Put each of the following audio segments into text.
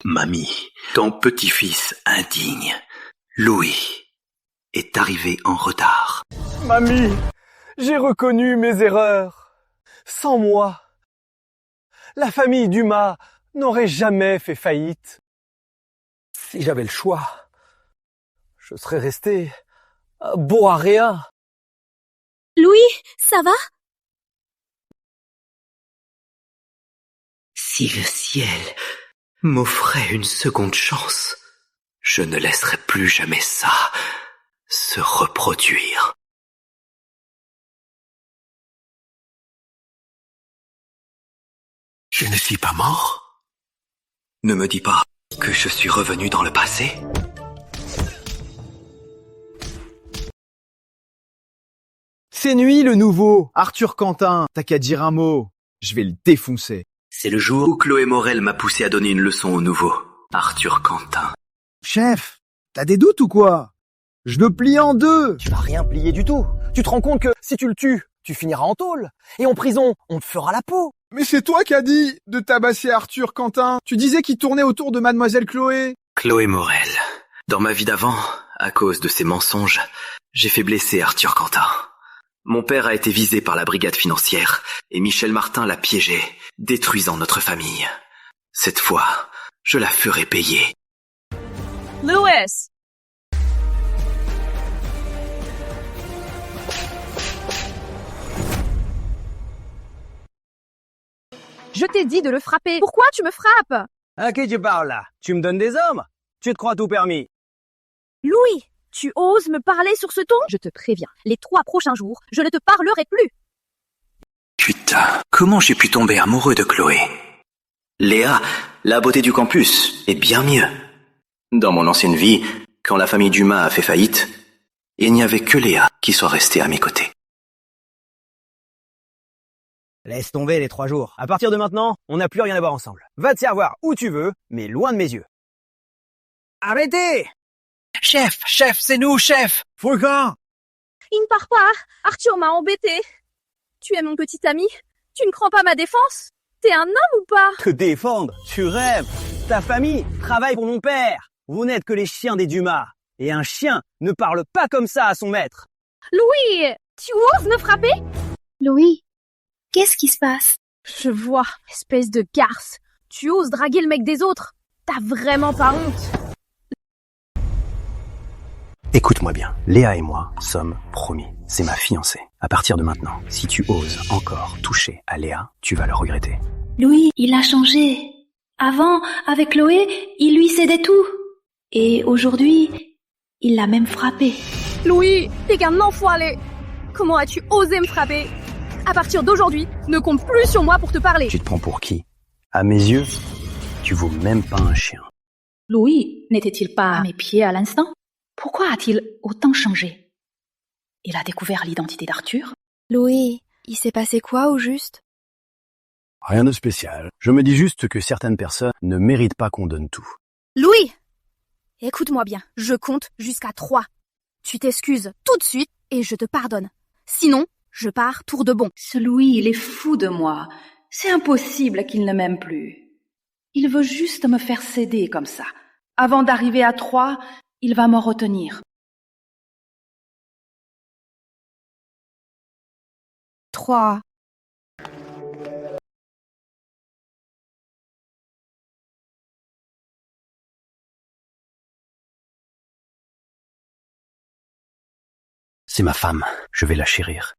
Mamie, ton petit-fils indigne, Louis, est arrivé en retard. Mamie, j'ai reconnu mes erreurs. Sans moi, la famille Dumas n'aurait jamais fait faillite. Si j'avais le choix, je serais resté beau à rien. Louis, ça va? Si le ciel m'offrait une seconde chance, je ne laisserai plus jamais ça se reproduire. Je ne suis pas mort. Ne me dis pas que je suis revenu dans le passé. C'est Nuit le nouveau. Arthur Quentin, t'as qu'à dire un mot. Je vais le défoncer. C'est le jour où Chloé Morel m'a poussé à donner une leçon au nouveau, Arthur Quentin. Chef, t'as des doutes ou quoi? Je le plie en deux. Tu vas rien plier du tout. Tu te rends compte que si tu le tues, tu finiras en tôle. Et en prison, on te fera la peau. Mais c'est toi qui as dit de tabasser Arthur Quentin. Tu disais qu'il tournait autour de Mademoiselle Chloé. Chloé Morel. Dans ma vie d'avant, à cause de ses mensonges, j'ai fait blesser Arthur Quentin. Mon père a été visé par la brigade financière et Michel Martin l'a piégé, détruisant notre famille. Cette fois, je la ferai payer. Louis! Je t'ai dit de le frapper. Pourquoi tu me frappes? À qui tu parles là? Tu me donnes des hommes? Tu te crois tout permis? Louis, tu oses me parler sur ce ton? Je te préviens, les 3 prochains jours, je ne te parlerai plus. Putain, comment j'ai pu tomber amoureux de Chloé? Léa, la beauté du campus, est bien mieux. Dans mon ancienne vie, quand la famille Dumas a fait faillite, il n'y avait que Léa qui soit restée à mes côtés. Laisse tomber les 3 jours. À partir de maintenant, on n'a plus rien à voir ensemble. Va te servir où tu veux, mais loin de mes yeux. Arrêtez! Chef, c'est nous, chef! Fauquin! Il ne part pas. Arthur m'a embêté. Tu es mon petit ami. Tu ne crois pas ma défense? T'es un homme ou pas? Te défendre? Tu rêves. Ta famille travaille pour mon père. Vous n'êtes que les chiens des Dumas. Et un chien ne parle pas comme ça à son maître. Louis, tu oses me frapper? Louis, qu'est-ce qui se passe? Je vois, espèce de garce. Tu oses draguer le mec des autres? T'as vraiment pas honte? Écoute-moi bien, Léa et moi sommes promis. C'est ma fiancée. À partir de maintenant, si tu oses encore toucher à Léa, tu vas le regretter. Louis, il a changé. Avant, avec Chloé, il lui cédait tout. Et aujourd'hui, il l'a même frappé. Louis, t'es qu'un enfoiré. Comment as-tu osé me frapper? À partir d'aujourd'hui, ne compte plus sur moi pour te parler. Tu te prends pour qui? À mes yeux, tu vaux même pas un chien. Louis n'était-il pas à mes pieds à l'instant? Pourquoi a-t-il autant changé? Il a découvert l'identité d'Arthur? Louis, il s'est passé quoi au juste? Rien de spécial. Je me dis juste que certaines personnes ne méritent pas qu'on donne tout. Louis, écoute-moi bien, je compte jusqu'à 3. Tu t'excuses tout de suite et je te pardonne. Sinon, je pars tour de bon. Ce Louis, il est fou de moi. C'est impossible qu'il ne m'aime plus. Il veut juste me faire céder comme ça. Avant d'arriver à 3, il va m'en retenir. 3. C'est ma femme. Je vais la chérir.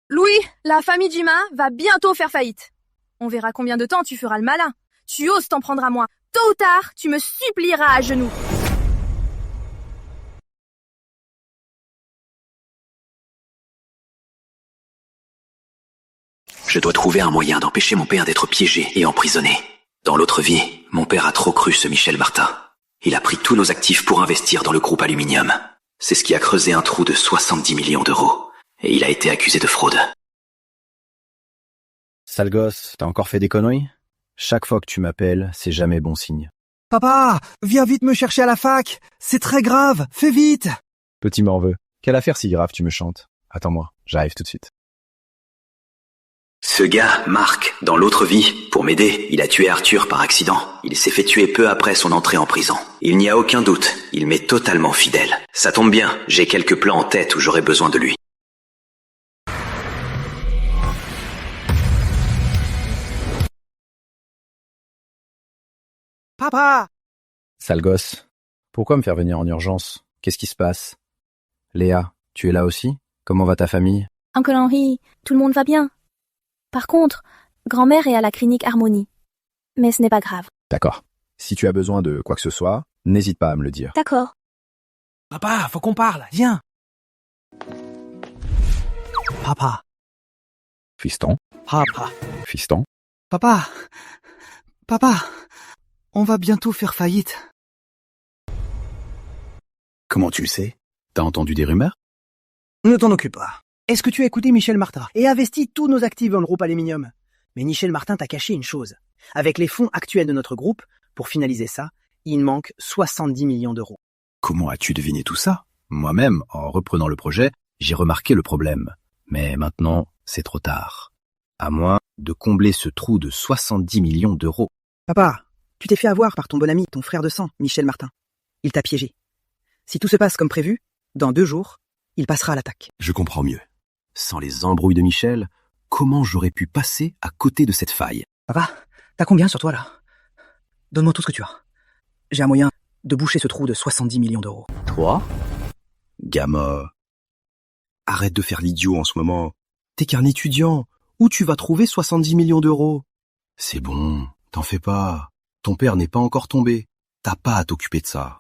Louis, la famille Dumas va bientôt faire faillite. On verra combien de temps tu feras le malin. Tu oses t'en prendre à moi. Tôt ou tard, tu me supplieras à genoux. Je dois trouver un moyen d'empêcher mon père d'être piégé et emprisonné. Dans l'autre vie, mon père a trop cru ce Michel Martin. Il a pris tous nos actifs pour investir dans le groupe Aluminium. C'est ce qui a creusé un trou de 70 millions d'euros. Et il a été accusé de fraude. Sale gosse, t'as encore fait des conneries? Chaque fois que tu m'appelles, c'est jamais bon signe. Papa, viens vite me chercher à la fac. C'est très grave, fais vite. Petit morveux, quelle affaire si grave tu me chantes? Attends-moi, j'arrive tout de suite. Ce gars, Marc, dans l'autre vie, pour m'aider, il a tué Arthur par accident. Il s'est fait tuer peu après son entrée en prison. Il n'y a aucun doute, il m'est totalement fidèle. Ça tombe bien, j'ai quelques plans en tête où j'aurai besoin de lui. Papa! Sale gosse. Pourquoi me faire venir en urgence? Qu'est-ce qui se passe? Léa, tu es là aussi? Comment va ta famille? Uncle Henry, tout le monde va bien. Par contre, grand-mère est à la clinique Harmonie. Mais ce n'est pas grave. D'accord. Si tu as besoin de quoi que ce soit, n'hésite pas à me le dire. D'accord. Papa, faut qu'on parle, viens. Papa, Fiston? papa, Fiston? papa, papa, on va bientôt faire faillite. Comment tu le sais? T'as entendu des rumeurs? Ne t'en occupe pas. Est-ce que tu as écouté Michel Martin et investi tous nos actifs dans le groupe Aluminium? Mais Michel Martin t'a caché une chose. Avec les fonds actuels de notre groupe, pour finaliser ça, il manque 70 millions d'euros. Comment as-tu deviné tout ça? Moi-même, en reprenant le projet, j'ai remarqué le problème. Mais maintenant, c'est trop tard. À moins de combler ce trou de 70 millions d'euros. Papa, tu t'es fait avoir par ton bon ami, ton frère de sang, Michel Martin. Il t'a piégé. Si tout se passe comme prévu, dans 2 jours, il passera à l'attaque. Je comprends mieux. Sans les embrouilles de Michel, comment j'aurais pu passer à côté de cette faille? Papa, t'as combien sur toi là? Donne-moi tout ce que tu as. J'ai un moyen de boucher ce trou de 70 millions d'euros. Toi? Gamin. Arrête de faire l'idiot en ce moment. T'es qu'un étudiant. Où tu vas trouver 70 millions d'euros? C'est bon, t'en fais pas. Ton père n'est pas encore tombé. T'as pas à t'occuper de ça.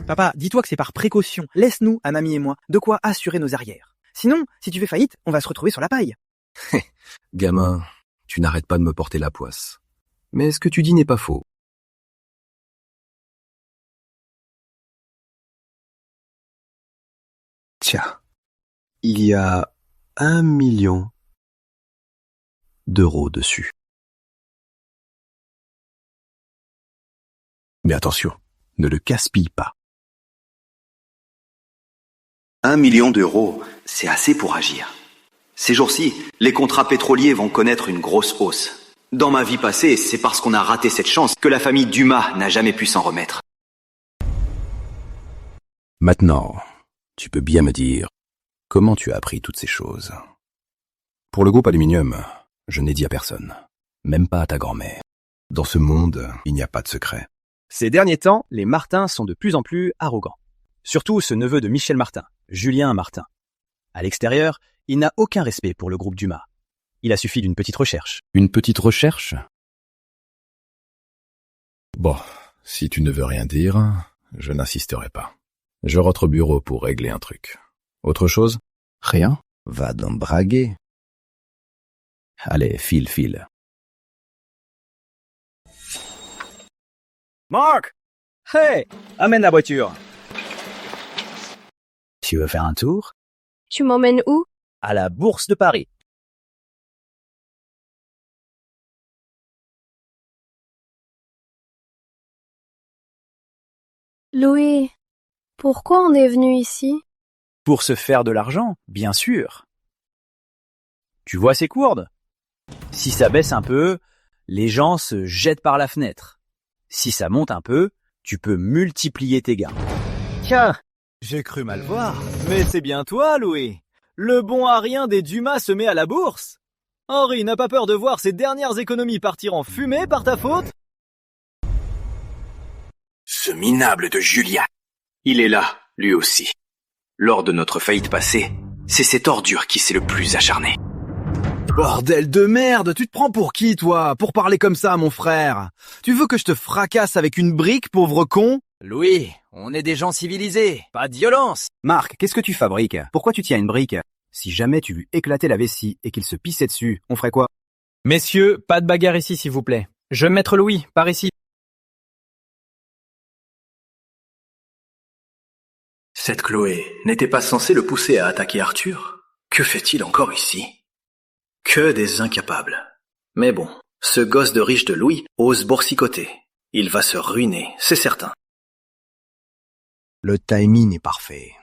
Papa, dis-toi que c'est par précaution. Laisse-nous, à mamie et moi, de quoi assurer nos arrières. Sinon, si tu fais faillite, on va se retrouver sur la paille. Gamin, tu n'arrêtes pas de me porter la poisse. Mais ce que tu dis n'est pas faux. Tiens, il y a 1 million d'euros dessus. Mais attention, ne le gaspille pas. 1 million d'euros, c'est assez pour agir. Ces jours-ci, les contrats pétroliers vont connaître une grosse hausse. Dans ma vie passée, c'est parce qu'on a raté cette chance que la famille Dumas n'a jamais pu s'en remettre. Maintenant, tu peux bien me dire comment tu as appris toutes ces choses. Pour le groupe Aluminium, je n'ai dit à personne, même pas à ta grand-mère. Dans ce monde, il n'y a pas de secret. Ces derniers temps, les Martins sont de plus en plus arrogants. Surtout ce neveu de Michel Martin, Julien Martin. À l'extérieur, il n'a aucun respect pour le groupe Dumas. Il a suffi d'une petite recherche. Une petite recherche? Bon, si tu ne veux rien dire, je n'insisterai pas. Je rentre au bureau pour régler un truc. Autre chose? Rien? Va donc braguer. Allez, file. Marc! Hey! Amène la voiture. Tu veux faire un tour? Tu m'emmènes où? À la Bourse de Paris. Louis, pourquoi on est venu ici? Pour se faire de l'argent, bien sûr. Tu vois ces courdes? Si ça baisse un peu, les gens se jettent par la fenêtre. Si ça monte un peu, tu peux multiplier tes gains. Tiens, j'ai cru mal voir. Mais c'est bien toi, Louis. Le bon à rien des Dumas se met à la bourse. Henri n'a pas peur de voir ses dernières économies partir en fumée par ta faute? Ce minable de Julien. Il est là, lui aussi. Lors de notre faillite passée, c'est cette ordure qui s'est le plus acharné. Bordel de merde, tu te prends pour qui, toi, pour parler comme ça à mon frère? Tu veux que je te fracasse avec une brique, pauvre con? Louis, on est des gens civilisés, pas de violence. Marc, qu'est-ce que tu fabriques? Pourquoi tu tiens une brique? Si jamais tu lui éclatais la vessie et qu'il se pissait dessus, on ferait quoi? Messieurs, pas de bagarre ici, s'il vous plaît. Je vais mettre Louis, par ici. Cette Chloé n'était pas censée le pousser à attaquer Arthur? Que fait-il encore ici? Que des incapables. Mais bon, ce gosse de riche de Louis ose boursicoter. Il va se ruiner, c'est certain. Le timing est parfait.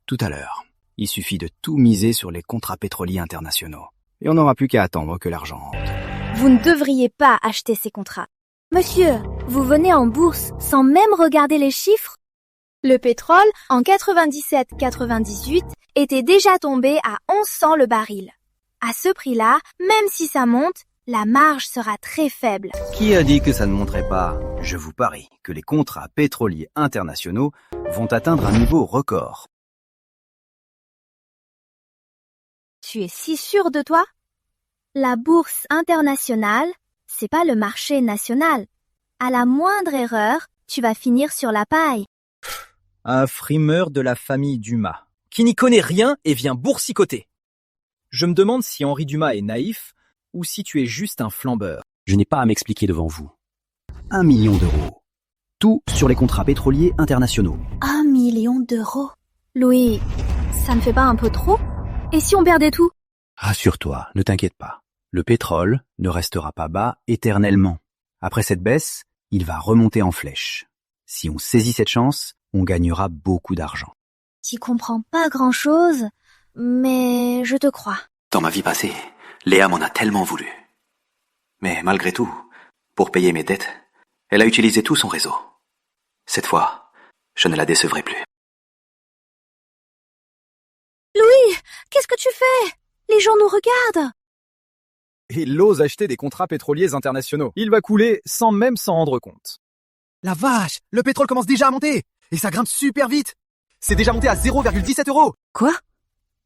Tout à l'heure, il suffit de tout miser sur les contrats pétroliers internationaux. et on n'aura plus qu'à attendre que l'argent rentre. Vous ne devriez pas acheter ces contrats. Monsieur, vous venez en bourse sans même regarder les chiffres? Le pétrole, en 97-98, était déjà tombé à 1100 le baril. À ce prix-là, même si ça monte, la marge sera très faible. Qui a dit que ça ne monterait pas? Je vous parie que les contrats pétroliers internationaux vont atteindre un niveau record. Tu es si sûr de toi? La bourse internationale, c'est pas le marché national. À la moindre erreur, tu vas finir sur la paille. Un frimeur de la famille Dumas, qui n'y connaît rien et vient boursicoter. Je me demande si Henri Dumas est naïf ou si tu es juste un flambeur. Je n'ai pas à m'expliquer devant vous. 1 million d'euros. Tout sur les contrats pétroliers internationaux. 1 million d'euros. Louis, ça ne fait pas un peu trop? Et si on perdait tout? Rassure-toi, ne t'inquiète pas. Le pétrole ne restera pas bas éternellement. Après cette baisse, il va remonter en flèche. Si on saisit cette chance, on gagnera beaucoup d'argent. T'y comprends pas grand-chose, mais je te crois. Dans ma vie passée, Léa m'en a tellement voulu. Mais malgré tout, pour payer mes dettes, elle a utilisé tout son réseau. Cette fois, je ne la décevrai plus. Louis, qu'est-ce que tu fais? Les gens nous regardent. Il ose acheter des contrats pétroliers internationaux. Il va couler sans même s'en rendre compte. La vache, le pétrole commence déjà à monter, et ça grimpe super vite. C'est déjà monté à 0,17 €. Quoi?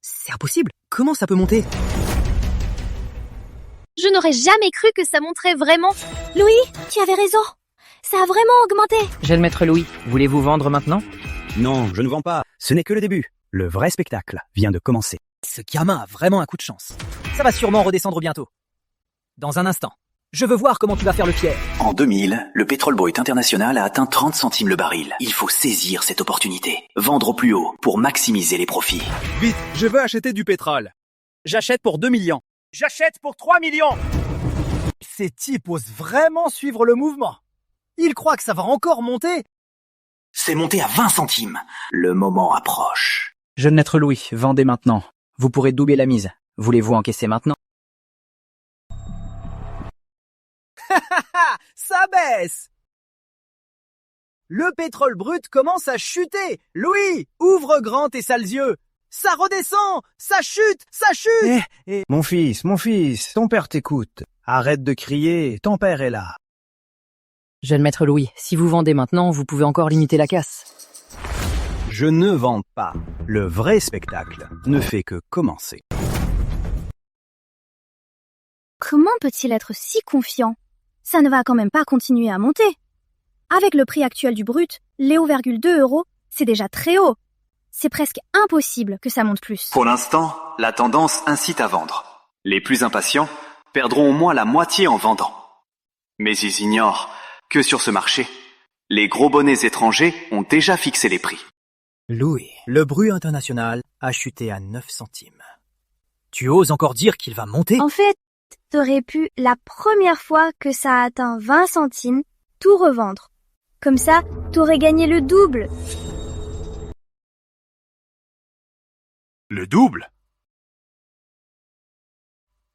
C'est impossible. Comment ça peut monter? Je n'aurais jamais cru que ça monterait vraiment. Louis, tu avais raison. Ça a vraiment augmenté. J'ai le maître Louis. Voulez-vous vendre maintenant? Non, je ne vends pas. Ce n'est que le début. Le vrai spectacle vient de commencer. Ce gamin a vraiment un coup de chance. Ça va sûrement redescendre bientôt. Dans un instant. Je veux voir comment tu vas faire le Pierre. En 2000, le pétrole brut international a atteint 30 centimes le baril. Il faut saisir cette opportunité. Vendre au plus haut pour maximiser les profits. Vite, je veux acheter du pétrole. J'achète pour 2 millions. J'achète pour 3 millions. Ces types osent vraiment suivre le mouvement. Ils croient que ça va encore monter. C'est monté à 20 centimes. Le moment approche. Jeune maître Louis, vendez maintenant. Vous pourrez doubler la mise. Voulez-vous encaisser maintenant? Ça baisse. Le pétrole brut commence à chuter. Louis, ouvre grand tes sales yeux. Ça redescend. Ça chute. Ça chute. Mon fils, ton père t'écoute. Arrête de crier, ton père est là. Jeune maître Louis, si vous vendez maintenant, vous pouvez encore limiter la casse. Je ne vends pas. Le vrai spectacle ne fait que commencer. Comment peut-il être si confiant? Ça ne va quand même pas continuer à monter. Avec le prix actuel du brut, les 0,2 €, c'est déjà très haut. C'est presque impossible que ça monte plus. Pour l'instant, la tendance incite à vendre. Les plus impatients perdront au moins la moitié en vendant. Mais ils ignorent que sur ce marché, les gros bonnets étrangers ont déjà fixé les prix. Louis, le brut international a chuté à 9 centimes. Tu oses encore dire qu'il va monter? En fait, t'aurais pu, la première fois que ça a atteint 20 centimes, tout revendre. Comme ça, t'aurais gagné le double. Le double?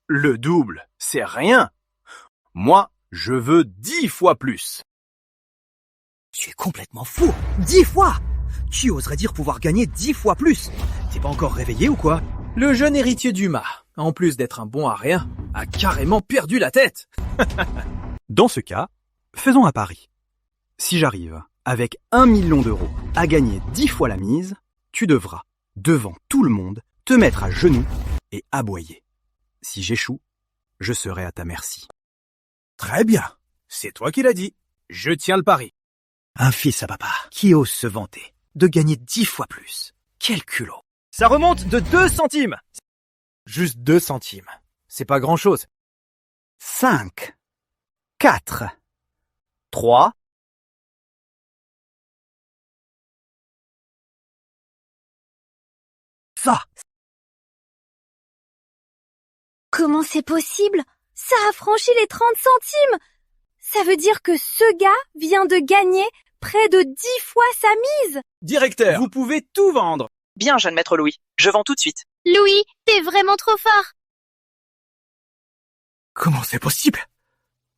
Le double, c'est rien. Moi, je veux 10 fois plus. Tu es complètement fou. 10 fois. Qui oserait dire pouvoir gagner 10 fois plus? T'es pas encore réveillé ou quoi? Le jeune héritier Dumas, en plus d'être un bon à rien, a carrément perdu la tête. Dans ce cas, faisons un pari. Si j'arrive, avec 1 million d'euros, à gagner 10 fois la mise, tu devras, devant tout le monde, te mettre à genoux et aboyer. Si j'échoue, je serai à ta merci. Très bien. C'est toi qui l'as dit. Je tiens le pari. Un fils à papa qui ose se vanter de gagner 10 fois plus. Quel culot. Ça remonte de 2 centimes. Juste 2 centimes. C'est pas grand-chose. 5, 4, 3. Ça. Comment c'est possible? Ça a franchi les 30 centimes! Ça veut dire que ce gars vient de gagner près de 10 fois sa mise! Directeur, vous pouvez tout vendre. Bien, jeune maître Louis. Je vends tout de suite. Louis, t'es vraiment trop fort! Comment c'est possible?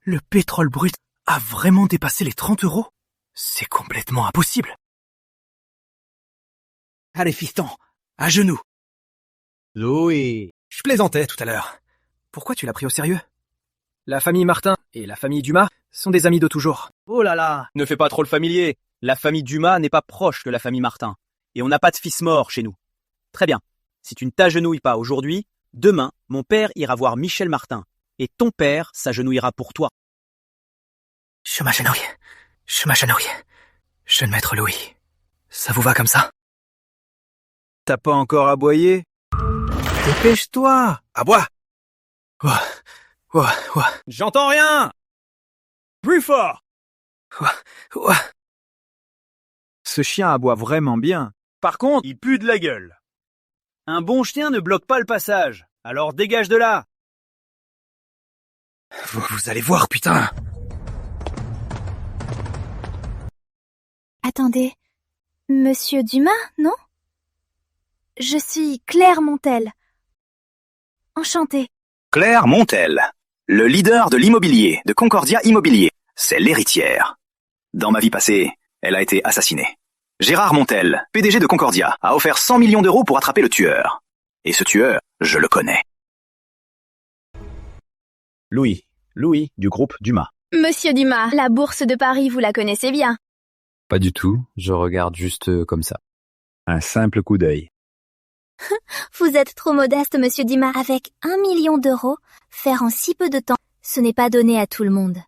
Le pétrole brut a vraiment dépassé les 30 €? C'est complètement impossible. Allez, fiston, à genoux. Louis. Je plaisantais tout à l'heure. Pourquoi tu l'as pris au sérieux? La famille Martin et la famille Dumas sont des amis de toujours. Oh là là, ne fais pas trop le familier. La famille Dumas n'est pas proche de la famille Martin. Et on n'a pas de fils mort chez nous. Très bien. Si tu ne t'agenouilles pas aujourd'hui, demain, mon père ira voir Michel Martin. Et ton père s'agenouillera pour toi. Je m'agenouille. Jeune maître Louis. Ça vous va comme ça? T'as pas encore aboyé? Dépêche-toi! Aboie! J'entends rien! Plus fort! Ce chien aboie vraiment bien. Par contre, il pue de la gueule. Un bon chien ne bloque pas le passage. Alors dégage de là! Vous allez voir, putain! Attendez. Monsieur Dumas, non? Je suis Claire Montel. Enchantée. Claire Montel, le leader de l'immobilier, de Concordia Immobilier. C'est l'héritière. Dans ma vie passée, elle a été assassinée. Gérard Montel, PDG de Concordia, a offert 100 millions d'euros pour attraper le tueur. Et ce tueur, je le connais. Louis du groupe Dumas. Monsieur Dumas, la bourse de Paris, vous la connaissez bien. Pas du tout, je regarde juste comme ça. Un simple coup d'œil. Vous êtes trop modeste, monsieur Dumas. Avec 1 million d'euros, faire en si peu de temps, ce n'est pas donné à tout le monde.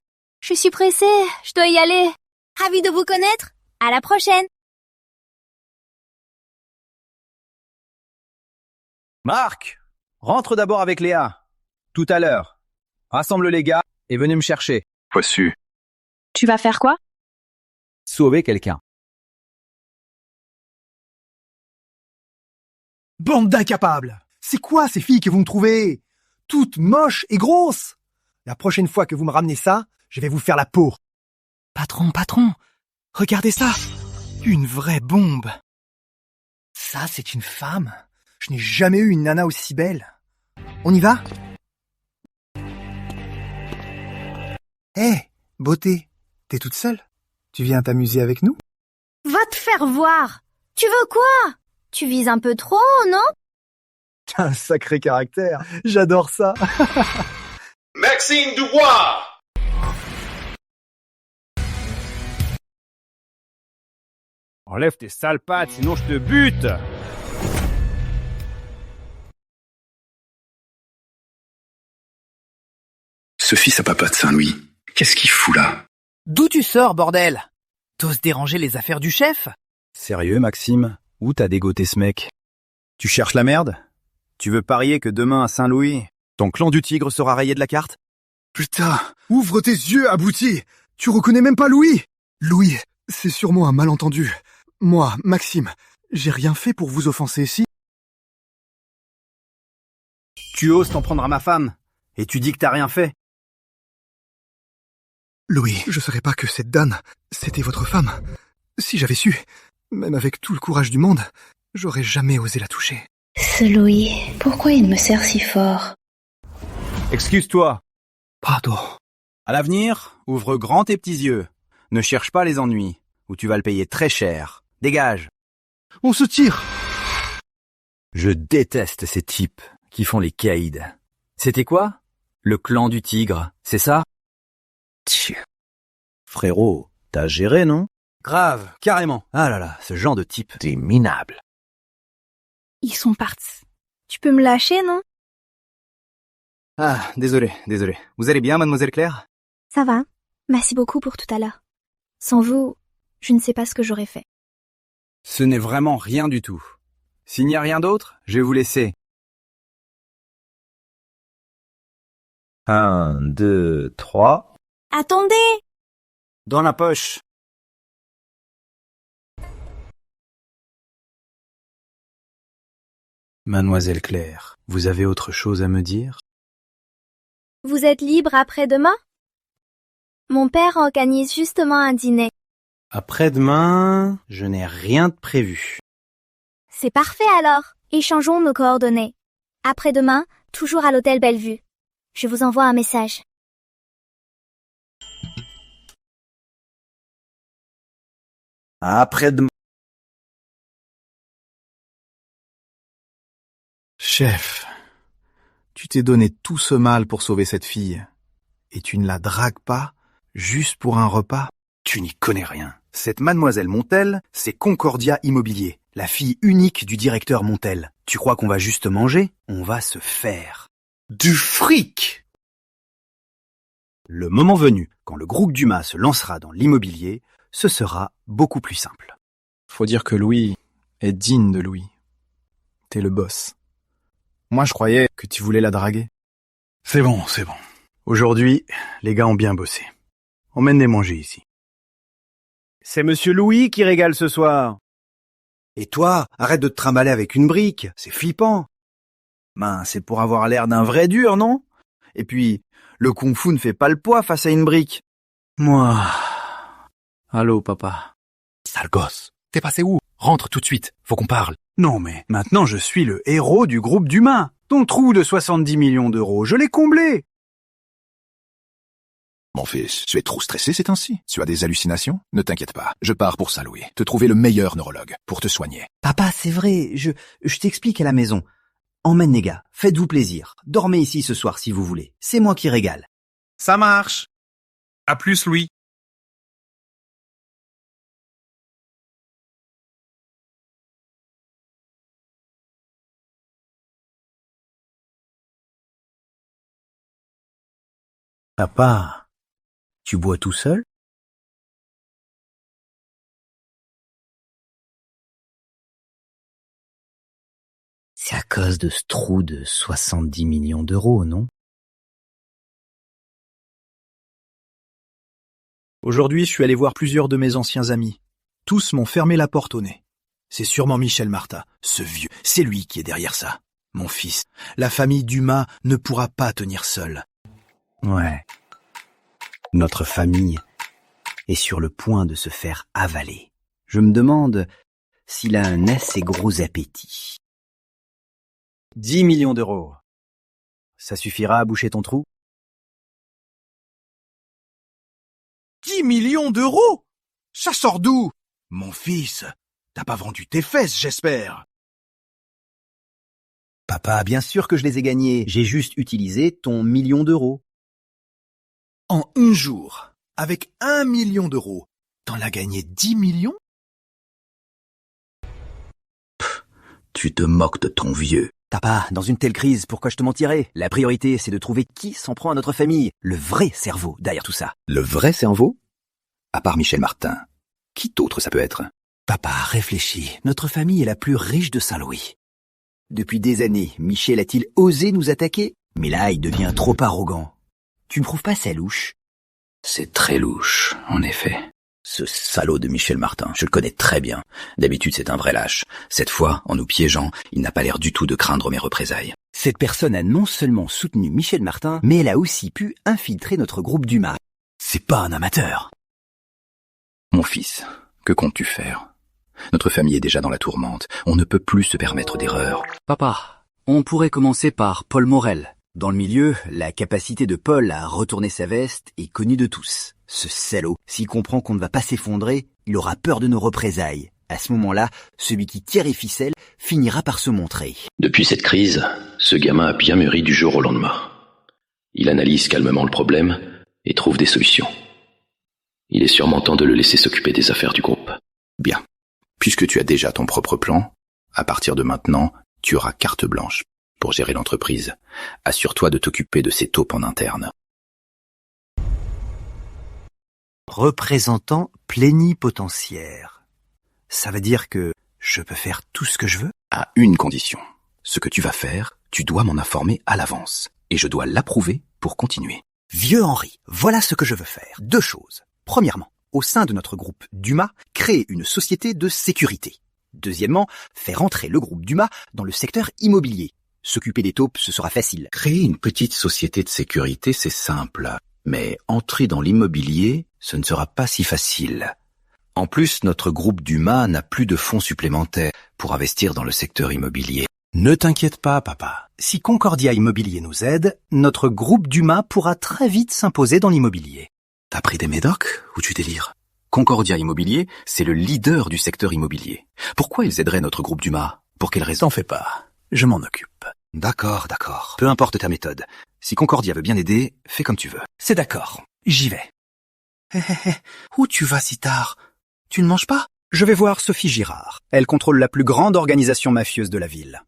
Je suis pressée, je dois y aller. Ravi de vous connaître. À la prochaine. Marc, rentre d'abord avec Léa. Tout à l'heure. Rassemble les gars et venez me chercher. Reçu. Tu vas faire quoi? Sauver quelqu'un. Bande d'incapables! C'est quoi ces filles que vous me trouvez? Toutes moches et grosses! La prochaine fois que vous me ramenez ça, je vais vous faire la peau. Patron, regardez ça! Une vraie bombe! Ça, c'est une femme? Je n'ai jamais eu une nana aussi belle. On y va? Hé, beauté, t'es toute seule? Tu viens t'amuser avec nous? Va te faire voir. Tu veux quoi? Tu vises un peu trop, non? T'as un sacré caractère. J'adore ça. Maxime Dubois! Enlève tes sales pattes, sinon je te bute! Ce fils à papa de Saint-Louis, qu'est-ce qu'il fout là? D'où tu sors, bordel? T'oses déranger les affaires du chef? Sérieux, Maxime? Où t'as dégoté ce mec? Tu cherches la merde? Tu veux parier que demain à Saint-Louis, ton clan du tigre sera rayé de la carte? Putain, ouvre tes yeux, abruti. Tu reconnais même pas Louis? Louis, c'est sûrement un malentendu. Moi, Maxime, j'ai rien fait pour vous offenser, si? Tu oses t'en prendre à ma femme, et tu dis que t'as rien fait. Louis, je savais pas que cette dame, c'était votre femme. Si j'avais su, même avec tout le courage du monde, j'aurais jamais osé la toucher. Ce Louis, pourquoi il me serre si fort? Excuse-toi. Pardon. À l'avenir, ouvre grand tes petits yeux. Ne cherche pas les ennuis, ou tu vas le payer très cher. Dégage. On se tire. Je déteste ces types qui font les caïds. C'était quoi? Le clan du tigre, c'est ça? Tchou. Frérot, t'as géré, non? Grave, carrément. Ah là là, ce genre de type. C'est minable. Ils sont partis. Tu peux me lâcher, non? Ah, désolé. Vous allez bien, mademoiselle Claire? Ça va. Merci beaucoup pour tout à l'heure. Sans vous, je ne sais pas ce que j'aurais fait. Ce n'est vraiment rien du tout. S'il n'y a rien d'autre, je vais vous laisser. 1, 2, 3. Attendez! Dans la poche. Mademoiselle Claire, vous avez autre chose à me dire? Vous êtes libre après-demain? Mon père organise justement un dîner. Après-demain, je n'ai rien de prévu. C'est parfait alors. Échangeons nos coordonnées. Après-demain, toujours à l'hôtel Bellevue. Je vous envoie un message. Après-demain. Chef, tu t'es donné tout ce mal pour sauver cette fille. Et tu ne la dragues pas, juste pour un repas? Tu n'y connais rien. Cette mademoiselle Montel, c'est Concordia Immobilier, la fille unique du directeur Montel. Tu crois qu'on va juste manger? On va se faire du fric! Le moment venu, quand le groupe Dumas se lancera dans l'immobilier, ce sera beaucoup plus simple. Faut dire que Louis est digne de Louis. T'es le boss. Moi, je croyais que tu voulais la draguer. C'est bon, c'est bon. Aujourd'hui, les gars ont bien bossé. Emmène-les manger ici. C'est Monsieur Louis qui régale ce soir. Et toi, arrête de te trimballer avec une brique, c'est flippant. Ben, c'est pour avoir l'air d'un vrai dur, non? Et puis, le kung-fu ne fait pas le poids face à une brique. Moi... Allô, papa. Sale gosse, t'es passé où? Rentre tout de suite, faut qu'on parle. Non mais, maintenant je suis le héros du groupe Dumas. Ton trou de 70 millions d'euros, je l'ai comblé. Mon fils, tu es trop stressé ces temps-ci? Tu as des hallucinations? Ne t'inquiète pas, je pars pour Saint-Louis, te trouver le meilleur neurologue pour te soigner. Papa, c'est vrai, je t'explique à la maison. Emmène les gars, faites-vous plaisir. Dormez ici ce soir si vous voulez. C'est moi qui régale. Ça marche. À plus, Louis. Papa, tu bois tout seul? C'est à cause de ce trou de 70 millions d'euros, non? Aujourd'hui, je suis allé voir plusieurs de mes anciens amis. Tous m'ont fermé la porte au nez. C'est sûrement Michel Martin, ce vieux. C'est lui qui est derrière ça. Mon fils, la famille Dumas ne pourra pas tenir seule. Ouais. Notre famille est sur le point de se faire avaler. Je me demande s'il a un assez gros appétit. 10 millions d'euros. Ça suffira à boucher ton trou? 10 millions d'euros? Ça sort d'où? Mon fils, t'as pas vendu tes fesses, j'espère. Papa, bien sûr que je les ai gagnés. J'ai juste utilisé ton million d'euros. En un jour, avec 1 million d'euros, t'en as gagné 10 millions? Tu te moques de ton vieux. Papa, dans une telle crise, pourquoi je te mentirais? La priorité, c'est de trouver qui s'en prend à notre famille. Le vrai cerveau derrière tout ça. Le vrai cerveau? À part Michel Martin, qui d'autre ça peut être? Papa, réfléchis. Notre famille est la plus riche de Saint-Louis. Depuis des années, Michel a-t-il osé nous attaquer? Mais là, il devient trop arrogant. Tu ne trouves pas ça louche? C'est très louche, en effet. Ce salaud de Michel Martin, je le connais très bien. D'habitude, c'est un vrai lâche. Cette fois, en nous piégeant, il n'a pas l'air du tout de craindre mes représailles. Cette personne a non seulement soutenu Michel Martin, mais elle a aussi pu infiltrer notre groupe Dumas. C'est pas un amateur. Mon fils, que comptes-tu faire? Notre famille est déjà dans la tourmente. On ne peut plus se permettre d'erreurs. Papa, on pourrait commencer par Paul Morel. Dans le milieu, la capacité de Paul à retourner sa veste est connue de tous. Ce salaud, s'il comprend qu'on ne va pas s'effondrer, il aura peur de nos représailles. À ce moment-là, celui qui tire les ficelles finira par se montrer. Depuis cette crise, ce gamin a bien mûri du jour au lendemain. Il analyse calmement le problème et trouve des solutions. Il est sûrement temps de le laisser s'occuper des affaires du groupe. Bien. Puisque tu as déjà ton propre plan, à partir de maintenant, tu auras carte blanche pour gérer l'entreprise. Assure-toi de t'occuper de ces taupes en interne. Représentant plénipotentiaire. Ça veut dire que je peux faire tout ce que je veux? À une condition. Ce que tu vas faire, tu dois m'en informer à l'avance. Et je dois l'approuver pour continuer. Vieux Henri, voilà ce que je veux faire. 2 choses. Premièrement, au sein de notre groupe Dumas, créer une société de sécurité. Deuxièmement, faire entrer le groupe Dumas dans le secteur immobilier. S'occuper des taupes, ce sera facile. Créer une petite société de sécurité, c'est simple. Mais entrer dans l'immobilier, ce ne sera pas si facile. En plus, notre groupe Dumas n'a plus de fonds supplémentaires pour investir dans le secteur immobilier. Ne t'inquiète pas, papa. Si Concordia Immobilier nous aide, notre groupe Dumas pourra très vite s'imposer dans l'immobilier. T'as pris des médocs ou tu délires? Concordia Immobilier, c'est le leader du secteur immobilier. Pourquoi ils aideraient notre groupe Dumas? Pour quelle raison? T'en fais pas, je m'en occupe. D'accord. Peu importe ta méthode. Si Concordia veut bien aider, fais comme tu veux. C'est d'accord, j'y vais. Où tu vas si tard? Tu ne manges pas? Je vais voir Sophie Girard. Elle contrôle la plus grande organisation mafieuse de la ville.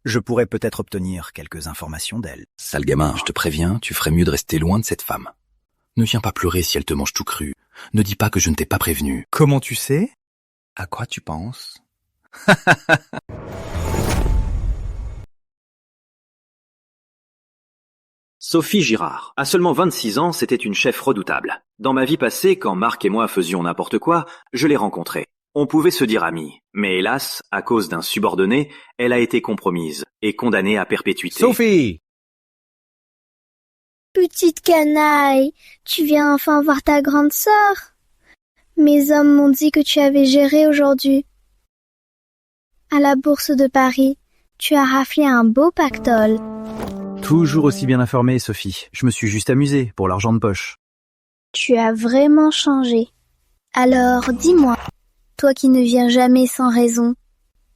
Je pourrais peut-être obtenir quelques informations d'elle. Sale gamin, je te préviens, tu ferais mieux de rester loin de cette femme. Ne viens pas pleurer si elle te mange tout cru. Ne dis pas que je ne t'ai pas prévenu. Comment tu sais? À quoi tu penses? Sophie Girard. À seulement 26 ans, c'était une chef redoutable. Dans ma vie passée, quand Marc et moi faisions n'importe quoi, je l'ai rencontrée. On pouvait se dire amis, mais hélas, à cause d'un subordonné, elle a été compromise et condamnée à perpétuité. Sophie! Petite canaille, tu viens enfin voir ta grande sœur. Mes hommes m'ont dit que tu avais géré aujourd'hui. À la Bourse de Paris, tu as raflé un beau pactole. Toujours aussi bien informée, Sophie. Je me suis juste amusé pour l'argent de poche. Tu as vraiment changé. Alors, dis-moi, toi qui ne viens jamais sans raison,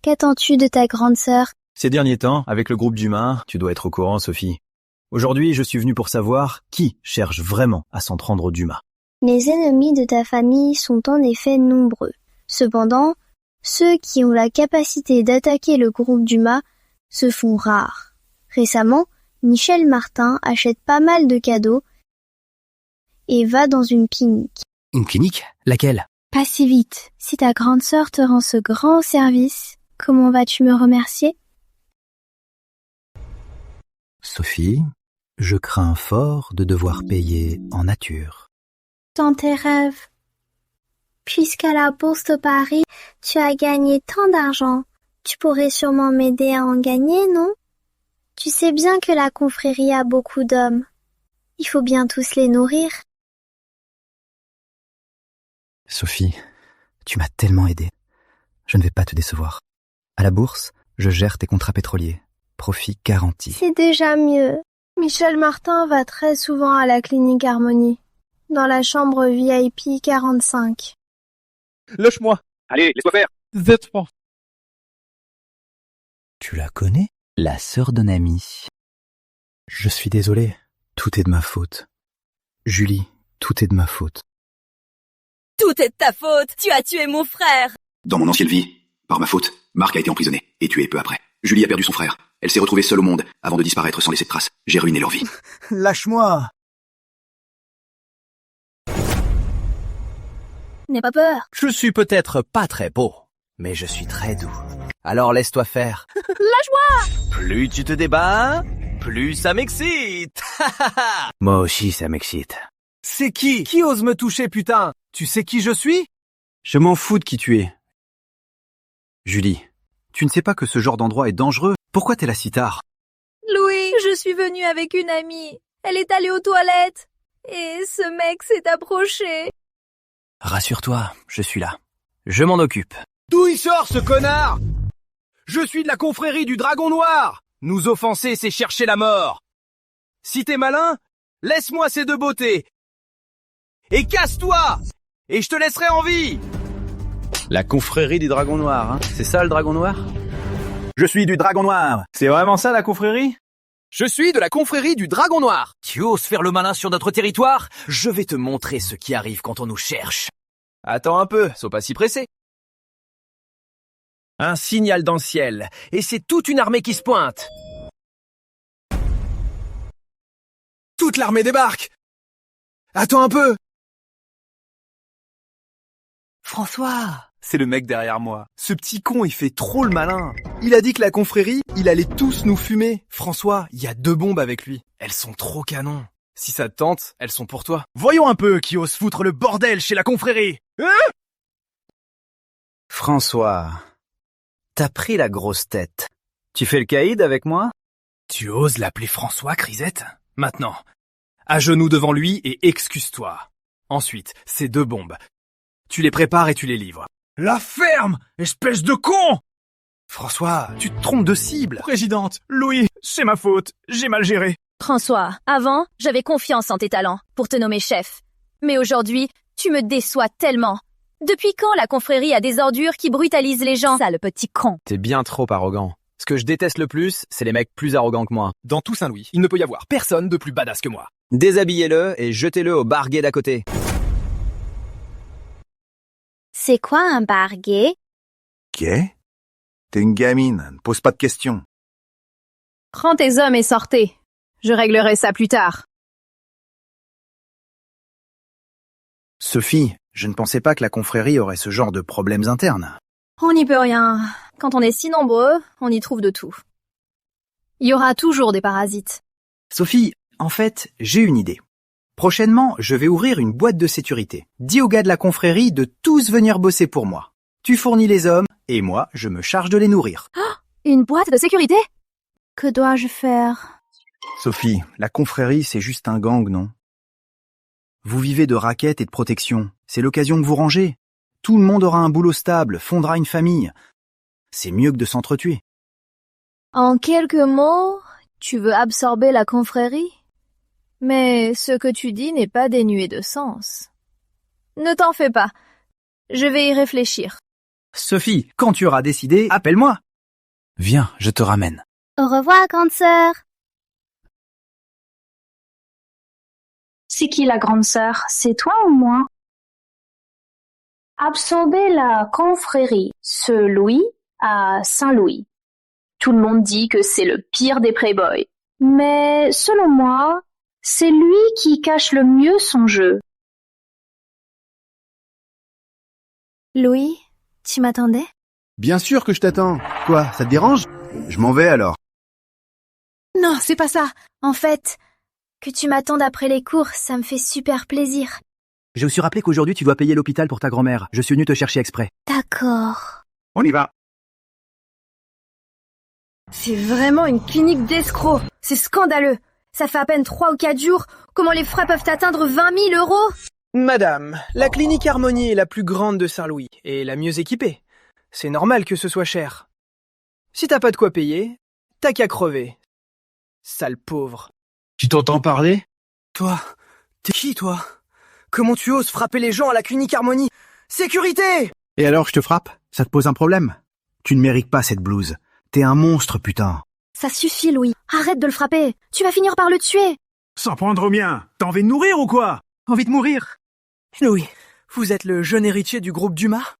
qu'attends-tu de ta grande sœur? Ces derniers temps, avec le groupe Dumas, tu dois être au courant, Sophie. Aujourd'hui, je suis venu pour savoir qui cherche vraiment à s'en prendre au Dumas. Les ennemis de ta famille sont en effet nombreux. Cependant, ceux qui ont la capacité d'attaquer le groupe Dumas se font rares. Récemment, Michel Martin achète pas mal de cadeaux et va dans une clinique. Une clinique? Laquelle? Pas si vite. Si ta grande sœur te rend ce grand service, comment vas-tu me remercier? Sophie, je crains fort de devoir payer en nature. Dans tes rêves. Puisqu'à la Bourse de Paris, tu as gagné tant d'argent, tu pourrais sûrement m'aider à en gagner, non? Tu sais bien que la confrérie a beaucoup d'hommes. Il faut bien tous les nourrir. Sophie, tu m'as tellement aidé. Je ne vais pas te décevoir. À la bourse, je gère tes contrats pétroliers. Profit garanti. C'est déjà mieux. Michel Martin va très souvent à la clinique Harmonie, dans la chambre VIP 45. Lâche-moi. Allez, laisse-moi faire. Z-France. Tu la connais? La sœur d'un ami. Je suis désolé, tout est de ma faute. Julie, tout est de ma faute. Tout est de ta faute, tu as tué mon frère. Dans mon ancienne vie, par ma faute, Marc a été emprisonné et tué peu après. Julie a perdu son frère. Elle s'est retrouvée seule au monde avant de disparaître sans laisser de traces. J'ai ruiné leur vie. Lâche-moi! N'aie pas peur. Je suis peut-être pas très beau, mais je suis très doux. Alors laisse-toi faire. Lâche-moi! Plus tu te débats, plus ça m'excite. Moi aussi, ça m'excite. C'est qui? Qui ose me toucher, putain? Tu sais qui je suis? Je m'en fous de qui tu es. Julie, tu ne sais pas que ce genre d'endroit est dangereux? Pourquoi t'es là si tard? Louis, je suis venue avec une amie. Elle est allée aux toilettes. Et ce mec s'est approché. Rassure-toi, je suis là. Je m'en occupe. D'où il sort, ce connard? Je suis de la confrérie du Dragon Noir. Nous offenser, c'est chercher la mort. Si t'es malin, laisse-moi ces deux beautés. Et casse-toi! Et je te laisserai en vie! La confrérie du Dragon Noir, hein? C'est ça le Dragon Noir? Je suis du Dragon Noir. C'est vraiment ça la confrérie? Je suis de la confrérie du Dragon Noir. Tu oses faire le malin sur notre territoire? Je vais te montrer ce qui arrive quand on nous cherche. Attends un peu, sois pas si pressé. Un signal dans le ciel, et c'est toute une armée qui se pointe. Toute l'armée débarque. Attends un peu. François, c'est le mec derrière moi. Ce petit con, il fait trop le malin. Il a dit que la confrérie, il allait tous nous fumer. François, il y a 2 bombes avec lui. Elles sont trop canons. Si ça te tente, elles sont pour toi. Voyons un peu qui ose foutre le bordel chez la confrérie. Hein? François, t'as pris la grosse tête. Tu fais le caïd avec moi? Tu oses l'appeler François, Crisette? Maintenant, à genoux devant lui et excuse-toi. Ensuite, ces 2 bombes. Tu les prépares et tu les livres. La ferme, espèce de con! François, tu te trompes de cible. Présidente, Louis, c'est ma faute. J'ai mal géré. François, avant, j'avais confiance en tes talents pour te nommer chef. Mais aujourd'hui, tu me déçois tellement. Depuis quand la confrérie a des ordures qui brutalisent les gens? Ça, le petit con. T'es bien trop arrogant. Ce que je déteste le plus, c'est les mecs plus arrogants que moi. Dans tout Saint-Louis, il ne peut y avoir personne de plus badass que moi. Déshabillez-le et jetez-le au bar gay d'à côté. C'est quoi un bar gay? Gay? T'es une gamine, ne pose pas de questions. Prends tes hommes et sortez. Je réglerai ça plus tard. Sophie, je ne pensais pas que la confrérie aurait ce genre de problèmes internes. On n'y peut rien. Quand on est si nombreux, on y trouve de tout. Il y aura toujours des parasites. Sophie, en fait, j'ai une idée. Prochainement, je vais ouvrir une boîte de sécurité. Dis aux gars de la confrérie de tous venir bosser pour moi. Tu fournis les hommes, et moi, je me charge de les nourrir. Oh, une boîte de sécurité? Que dois-je faire? Sophie, la confrérie, c'est juste un gang, non? Vous vivez de raquettes et de protection. C'est l'occasion de vous ranger. Tout le monde aura un boulot stable, fondera une famille. C'est mieux que de s'entretuer. En quelques mots, tu veux absorber la confrérie? Mais ce que tu dis n'est pas dénué de sens. Ne t'en fais pas. Je vais y réfléchir. Sophie, quand tu auras décidé, appelle-moi. Viens, je te ramène. Au revoir, grande sœur. C'est qui la grande sœur? C'est toi ou moi? Absorber la confrérie, ce Louis à Saint-Louis. Tout le monde dit que c'est le pire des playboys. Mais selon moi, c'est lui qui cache le mieux son jeu. Louis, tu m'attendais? Bien sûr que je t'attends. Quoi, ça te dérange? Je m'en vais alors. Non, c'est pas ça. En fait, que tu m'attendes après les cours, ça me fait super plaisir. J'ai aussi rappelé qu'aujourd'hui tu dois payer l'hôpital pour ta grand-mère. Je suis venu te chercher exprès. D'accord. On y va. C'est vraiment une clinique d'escrocs. C'est scandaleux. Ça fait à peine 3 ou 4 jours. Comment les frais peuvent atteindre 20 000 €? Madame, la clinique Harmonie est la plus grande de Saint-Louis et la mieux équipée. C'est normal que ce soit cher. Si t'as pas de quoi payer, t'as qu'à crever. Sale pauvre. Tu t'entends parler? Toi, t'es qui toi? Comment tu oses frapper les gens à la clinique Harmonie? Sécurité! Et alors je te frappe? Ça te pose un problème? Tu ne mérites pas cette blouse. T'es un monstre, putain. Ça suffit, Louis. Arrête de le frapper. Tu vas finir par le tuer. S'en prendre au mien. T'as envie de nourrir ou quoi? Envie de mourir? Louis, vous êtes le jeune héritier du groupe Dumas?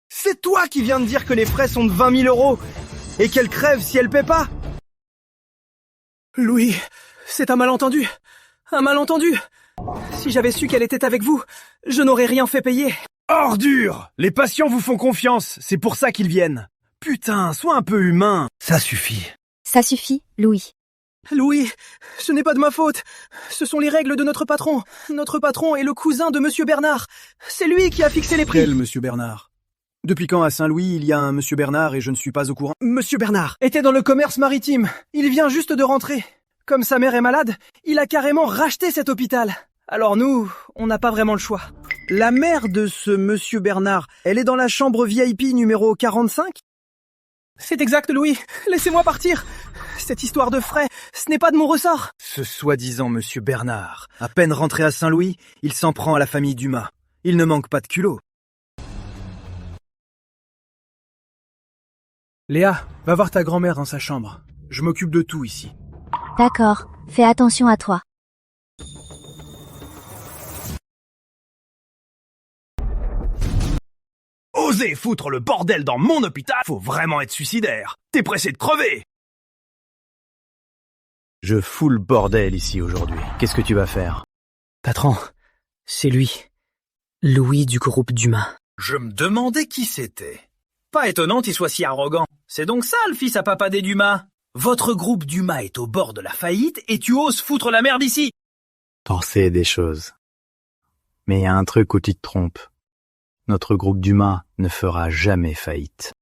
C'est toi qui viens de dire que les frais sont de 20 000 € et qu'elle crève si elle paie pas? Louis, c'est un malentendu. Un malentendu. Si j'avais su qu'elle était avec vous, je n'aurais rien fait payer. Ordure! Les patients vous font confiance, c'est pour ça qu'ils viennent. Putain, sois un peu humain. Ça suffit. Ça suffit, Louis. Louis, ce n'est pas de ma faute. Ce sont les règles de notre patron. Notre patron est le cousin de Monsieur Bernard. C'est lui qui a fixé les prix. Quel Monsieur Bernard? Depuis quand à Saint-Louis il y a un Monsieur Bernard et je ne suis pas au courant? Monsieur Bernard était dans le commerce maritime. Il vient juste de rentrer. Comme sa mère est malade, il a carrément racheté cet hôpital. Alors nous, on n'a pas vraiment le choix. La mère de ce Monsieur Bernard, elle est dans la chambre VIP numéro 45? C'est exact, Louis. Laissez-moi partir. Cette histoire de frais, ce n'est pas de mon ressort. Ce soi-disant Monsieur Bernard, à peine rentré à Saint-Louis, il s'en prend à la famille Dumas. Il ne manque pas de culot. Léa, va voir ta grand-mère dans sa chambre. Je m'occupe de tout ici. D'accord. Fais attention à toi. Oser foutre le bordel dans mon hôpital, faut vraiment être suicidaire. T'es pressé de crever. Je fous le bordel ici aujourd'hui. Qu'est-ce que tu vas faire? Patron, c'est lui. Louis du groupe Dumas. Je me demandais qui c'était. Pas étonnant qu'il soit si arrogant. C'est donc ça le fils à papa des Dumas. Votre groupe Dumas est au bord de la faillite et tu oses foutre la merde ici. T'en sais des choses. Mais il y a un truc où tu te trompes. Notre groupe Dumas ne fera jamais faillite.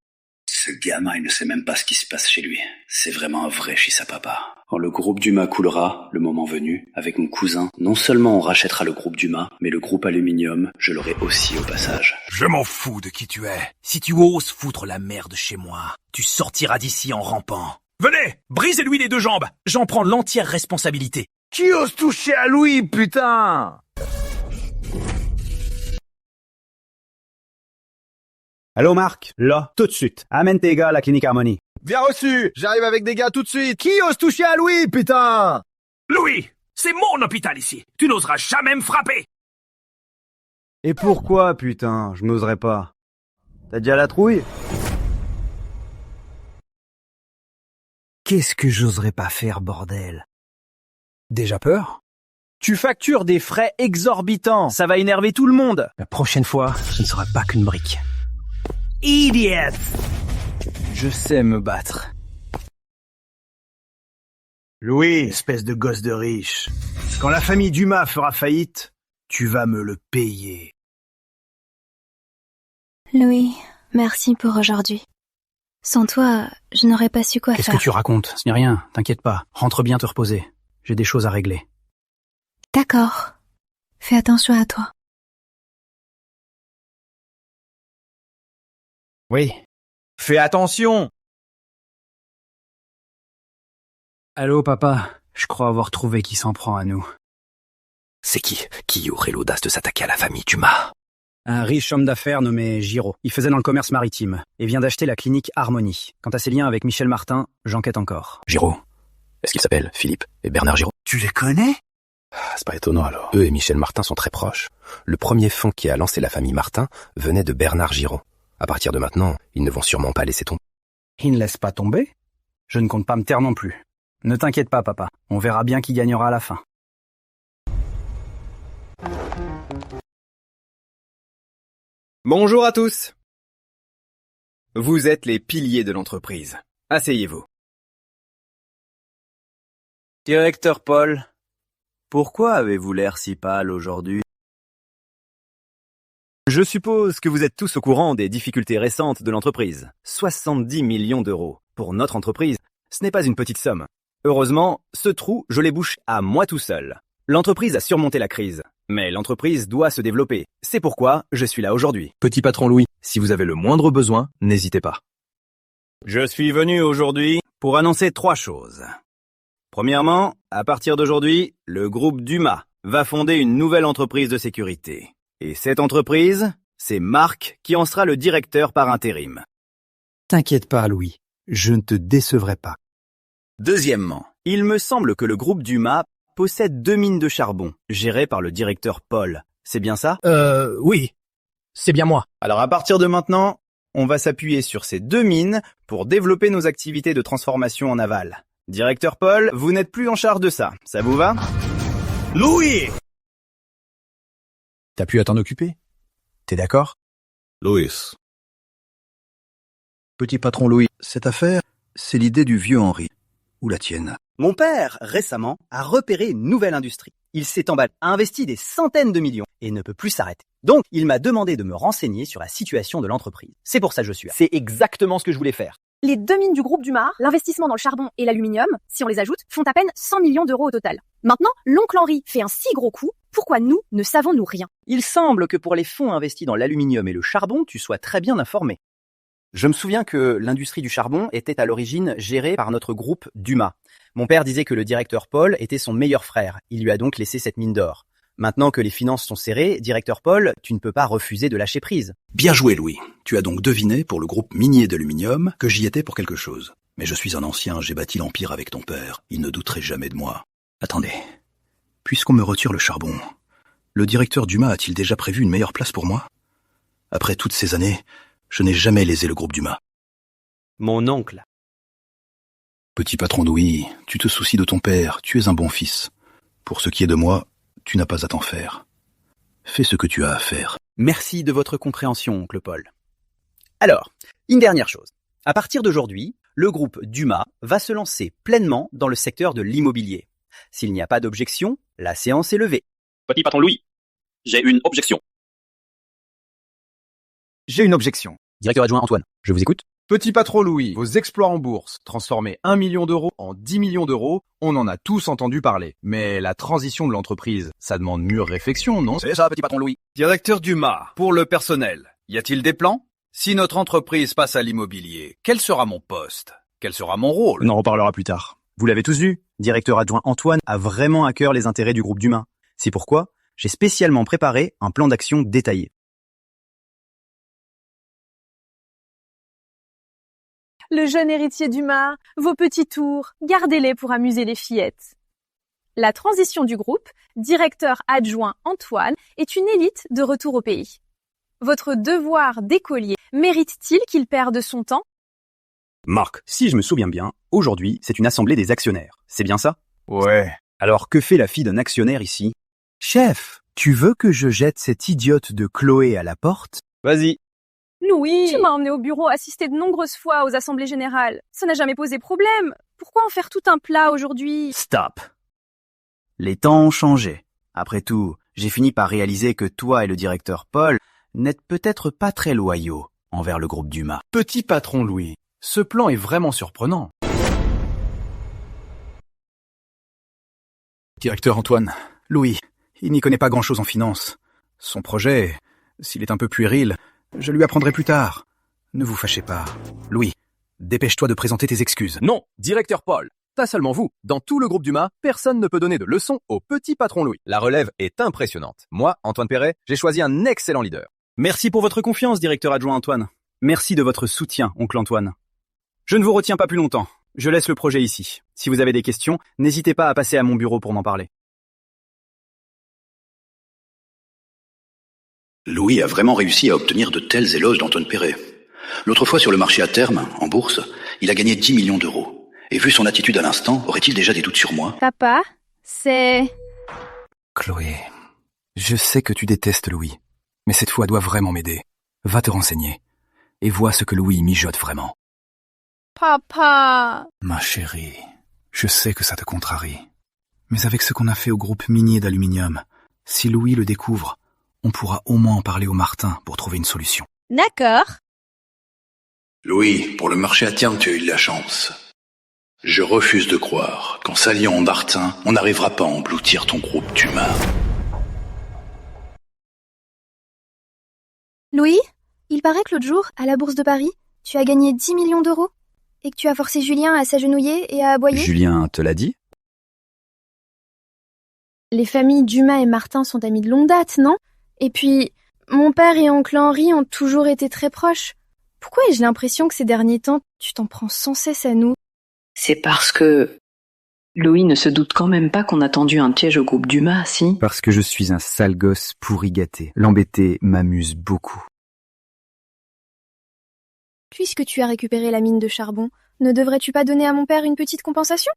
Ce gamin, il ne sait même pas ce qui se passe chez lui. C'est vraiment un vrai Chisapapa. Quand le groupe Dumas coulera, le moment venu, avec mon cousin, non seulement on rachètera le groupe Dumas, mais le groupe Aluminium, je l'aurai aussi au passage. Je m'en fous de qui tu es. Si tu oses foutre la merde chez moi, tu sortiras d'ici en rampant. Venez, brisez-lui les 2 jambes. J'en prends l'entière responsabilité. Qui ose toucher à Louis, putain? Allô Marc? Là, tout de suite. Amène tes gars à la clinique Harmonie. Bien reçu. J'arrive avec des gars tout de suite. Qui ose toucher à Louis, putain? Louis, c'est mon hôpital ici. Tu n'oseras jamais me frapper. Et pourquoi, putain? Je n'oserais pas. T'as déjà la trouille? Qu'est-ce que j'oserais pas faire, bordel? Déjà peur? Tu factures des frais exorbitants. Ça va énerver tout le monde. La prochaine fois, ce ne sera pas qu'une brique. Idiot! Je sais me battre. Louis, espèce de gosse de riche. Quand la famille Dumas fera faillite, tu vas me le payer. Louis, merci pour aujourd'hui. Sans toi, je n'aurais pas su quoi faire. Qu'est-ce que tu racontes? Ce n'est rien, t'inquiète pas. Rentre bien te reposer. J'ai des choses à régler. D'accord. Fais attention à toi. Oui. Fais attention! Allô, papa. Je crois avoir trouvé qui s'en prend à nous. C'est qui? Qui aurait l'audace de s'attaquer à la famille Dumas? Un riche homme d'affaires nommé Giraud. Il faisait dans le commerce maritime et vient d'acheter la clinique Harmonie. Quant à ses liens avec Michel Martin, j'enquête encore. Giraud? Est-ce qu'ils s'appellent Philippe et Bernard Giraud? Tu les connais? C'est pas étonnant alors. Eux et Michel Martin sont très proches. Le premier fonds qui a lancé la famille Martin venait de Bernard Giraud. À partir de maintenant, ils ne vont sûrement pas laisser tomber. Ils ne laissent pas tomber? Je ne compte pas me taire non plus. Ne t'inquiète pas, papa. On verra bien qui gagnera à la fin. Bonjour à tous. Vous êtes les piliers de l'entreprise. Asseyez-vous. Directeur Paul, pourquoi avez-vous l'air si pâle aujourd'hui? Je suppose que vous êtes tous au courant des difficultés récentes de l'entreprise. 70 millions d'euros. Pour notre entreprise, ce n'est pas une petite somme. Heureusement, ce trou, je l'ai bouché à moi tout seul. L'entreprise a surmonté la crise, mais l'entreprise doit se développer. C'est pourquoi je suis là aujourd'hui. Petit patron Louis, si vous avez le moindre besoin, n'hésitez pas. Je suis venu aujourd'hui pour annoncer 3 choses. Premièrement, à partir d'aujourd'hui, le groupe Dumas va fonder une nouvelle entreprise de sécurité. Et cette entreprise, c'est Marc qui en sera le directeur par intérim. T'inquiète pas, Louis. Je ne te décevrai pas. Deuxièmement, il me semble que le groupe Dumas possède 2 mines de charbon, gérées par le directeur Paul. C'est bien ça? Oui. C'est bien moi. Alors à partir de maintenant, on va s'appuyer sur ces 2 mines pour développer nos activités de transformation en aval. Directeur Paul, vous n'êtes plus en charge de ça. Ça vous va? Louis! T'as pu à t'en occuper? T'es d'accord? Louis. Petit patron Louis, cette affaire, c'est l'idée du vieux Henri. Ou la tienne? Mon père, récemment, a repéré une nouvelle industrie. Il s'est emballé, a investi des centaines de millions et ne peut plus s'arrêter. Donc, il m'a demandé de me renseigner sur la situation de l'entreprise. C'est pour ça que je suis là. C'est exactement ce que je voulais faire. Les 2 mines du groupe Dumas, l'investissement dans le charbon et l'aluminium, si on les ajoute, font à peine 100 millions d'euros au total. Maintenant, l'oncle Henri fait un si gros coup, pourquoi nous ne savons-nous rien? Il semble que pour les fonds investis dans l'aluminium et le charbon, tu sois très bien informé. Je me souviens que l'industrie du charbon était à l'origine gérée par notre groupe Dumas. Mon père disait que le directeur Paul était son meilleur frère. Il lui a donc laissé cette mine d'or. Maintenant que les finances sont serrées, directeur Paul, tu ne peux pas refuser de lâcher prise. Bien joué, Louis. Tu as donc deviné pour le groupe minier d'aluminium que j'y étais pour quelque chose. Mais je suis un ancien, j'ai bâti l'empire avec ton père. Il ne douterait jamais de moi. Attendez. Puisqu'on me retire le charbon, le directeur Dumas a-t-il déjà prévu une meilleure place pour moi? Après toutes ces années, je n'ai jamais lésé le groupe Dumas. Mon oncle. Petit patron Louis, tu te soucies de ton père, tu es un bon fils. Pour ce qui est de moi, tu n'as pas à t'en faire. Fais ce que tu as à faire. Merci de votre compréhension, oncle Paul. Alors, une dernière chose. À partir d'aujourd'hui, le groupe Dumas va se lancer pleinement dans le secteur de l'immobilier. S'il n'y a pas d'objection, la séance est levée. Petit patron Louis, j'ai une objection. J'ai une objection. Directeur adjoint Antoine, je vous écoute. Petit patron Louis, vos exploits en bourse, transformer 1 million d'euros en 10 millions d'euros, on en a tous entendu parler. Mais la transition de l'entreprise, ça demande mûre réflexion, non? C'est ça, petit patron Louis. Directeur Dumas, pour le personnel, y a-t-il des plans? Si notre entreprise passe à l'immobilier, quel sera mon poste? Quel sera mon rôle? On en reparlera plus tard. Vous l'avez tous vu, directeur adjoint Antoine a vraiment à cœur les intérêts du groupe Dumas. C'est pourquoi j'ai spécialement préparé un plan d'action détaillé. Le jeune héritier Dumas, vos petits tours, gardez-les pour amuser les fillettes. La transition du groupe, directeur adjoint Antoine, est une élite de retour au pays. Votre devoir d'écolier mérite-t-il qu'il perde son temps? Marc, si je me souviens bien, aujourd'hui, c'est une assemblée des actionnaires. C'est bien ça? Ouais. Alors que fait la fille d'un actionnaire ici? Chef, tu veux que je jette cette idiote de Chloé à la porte? Vas-y. Louis, tu m'as emmené au bureau assister de nombreuses fois aux assemblées générales. Ça n'a jamais posé problème. Pourquoi en faire tout un plat aujourd'hui? Stop. Les temps ont changé. Après tout, j'ai fini par réaliser que toi et le directeur Paul n'êtes peut-être pas très loyaux envers le groupe Dumas. Petit patron Louis, ce plan est vraiment surprenant. Directeur Antoine, Louis, il n'y connaît pas grand-chose en finance. Son projet, s'il est un peu puéril, je lui apprendrai plus tard. Ne vous fâchez pas. Louis, dépêche-toi de présenter tes excuses. Non, directeur Paul, pas seulement vous. Dans tout le groupe Dumas, personne ne peut donner de leçons au petit patron Louis. La relève est impressionnante. Moi, Antoine Perret, j'ai choisi un excellent leader. Merci pour votre confiance, directeur adjoint Antoine. Merci de votre soutien, oncle Antoine. Je ne vous retiens pas plus longtemps. Je laisse le projet ici. Si vous avez des questions, n'hésitez pas à passer à mon bureau pour m'en parler. Louis a vraiment réussi à obtenir de tels éloges d'Antoine Perret. L'autre fois sur le marché à terme, en bourse, il a gagné 10 millions d'euros. Et vu son attitude à l'instant, aurait-il déjà des doutes sur moi? Papa, c'est... Chloé, je sais que tu détestes Louis, mais cette fois doit vraiment m'aider. Va te renseigner et vois ce que Louis mijote vraiment. Papa... Ma chérie, je sais que ça te contrarie. Mais avec ce qu'on a fait au groupe minier d'aluminium, si Louis le découvre, on pourra au moins en parler au Martin pour trouver une solution. D'accord. Louis, pour le marché à terme, tu as eu de la chance. Je refuse de croire qu'en s'alliant au Martin, on n'arrivera pas à engloutir ton groupe Dumas. Louis, il paraît que l'autre jour, à la Bourse de Paris, tu as gagné 10 millions d'euros et que tu as forcé Julien à s'agenouiller et à aboyer. Julien te l'a dit? Les familles Dumas et Martin sont amis de longue date, non? Et puis, mon père et oncle Henri ont toujours été très proches. Pourquoi ai-je l'impression que ces derniers temps, tu t'en prends sans cesse à nous? C'est parce que Louis ne se doute quand même pas qu'on a tendu un piège au groupe Dumas, si? Parce que je suis un sale gosse pourri gâté. L'embêter m'amuse beaucoup. Puisque tu as récupéré la mine de charbon, ne devrais-tu pas donner à mon père une petite compensation?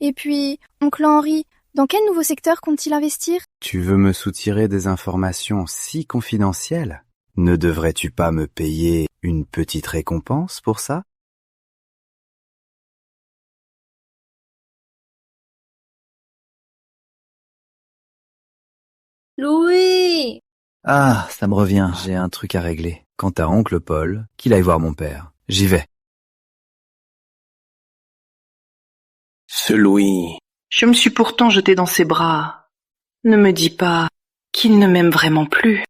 Et puis, oncle Henri, dans quel nouveau secteur compte-t-il investir? Tu veux me soutirer des informations si confidentielles? Ne devrais-tu pas me payer une petite récompense pour ça? Louis! Ah, ça me revient, j'ai un truc à régler. Quant à oncle Paul, qu'il aille voir mon père. J'y vais. Ce Louis... Je me suis pourtant jetée dans ses bras. Ne me dis pas qu'il ne m'aime vraiment plus.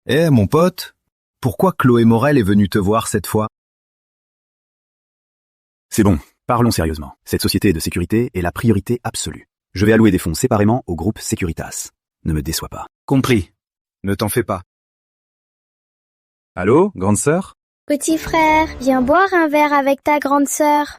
Eh, mon pote, pourquoi Chloé Morel est venue te voir cette fois? C'est bon, parlons sérieusement. Cette société de sécurité est la priorité absolue. Je vais allouer des fonds séparément au groupe Securitas. Ne me déçois pas. Compris. Ne t'en fais pas. Allô, grande sœur? Petit frère, viens boire un verre avec ta grande sœur.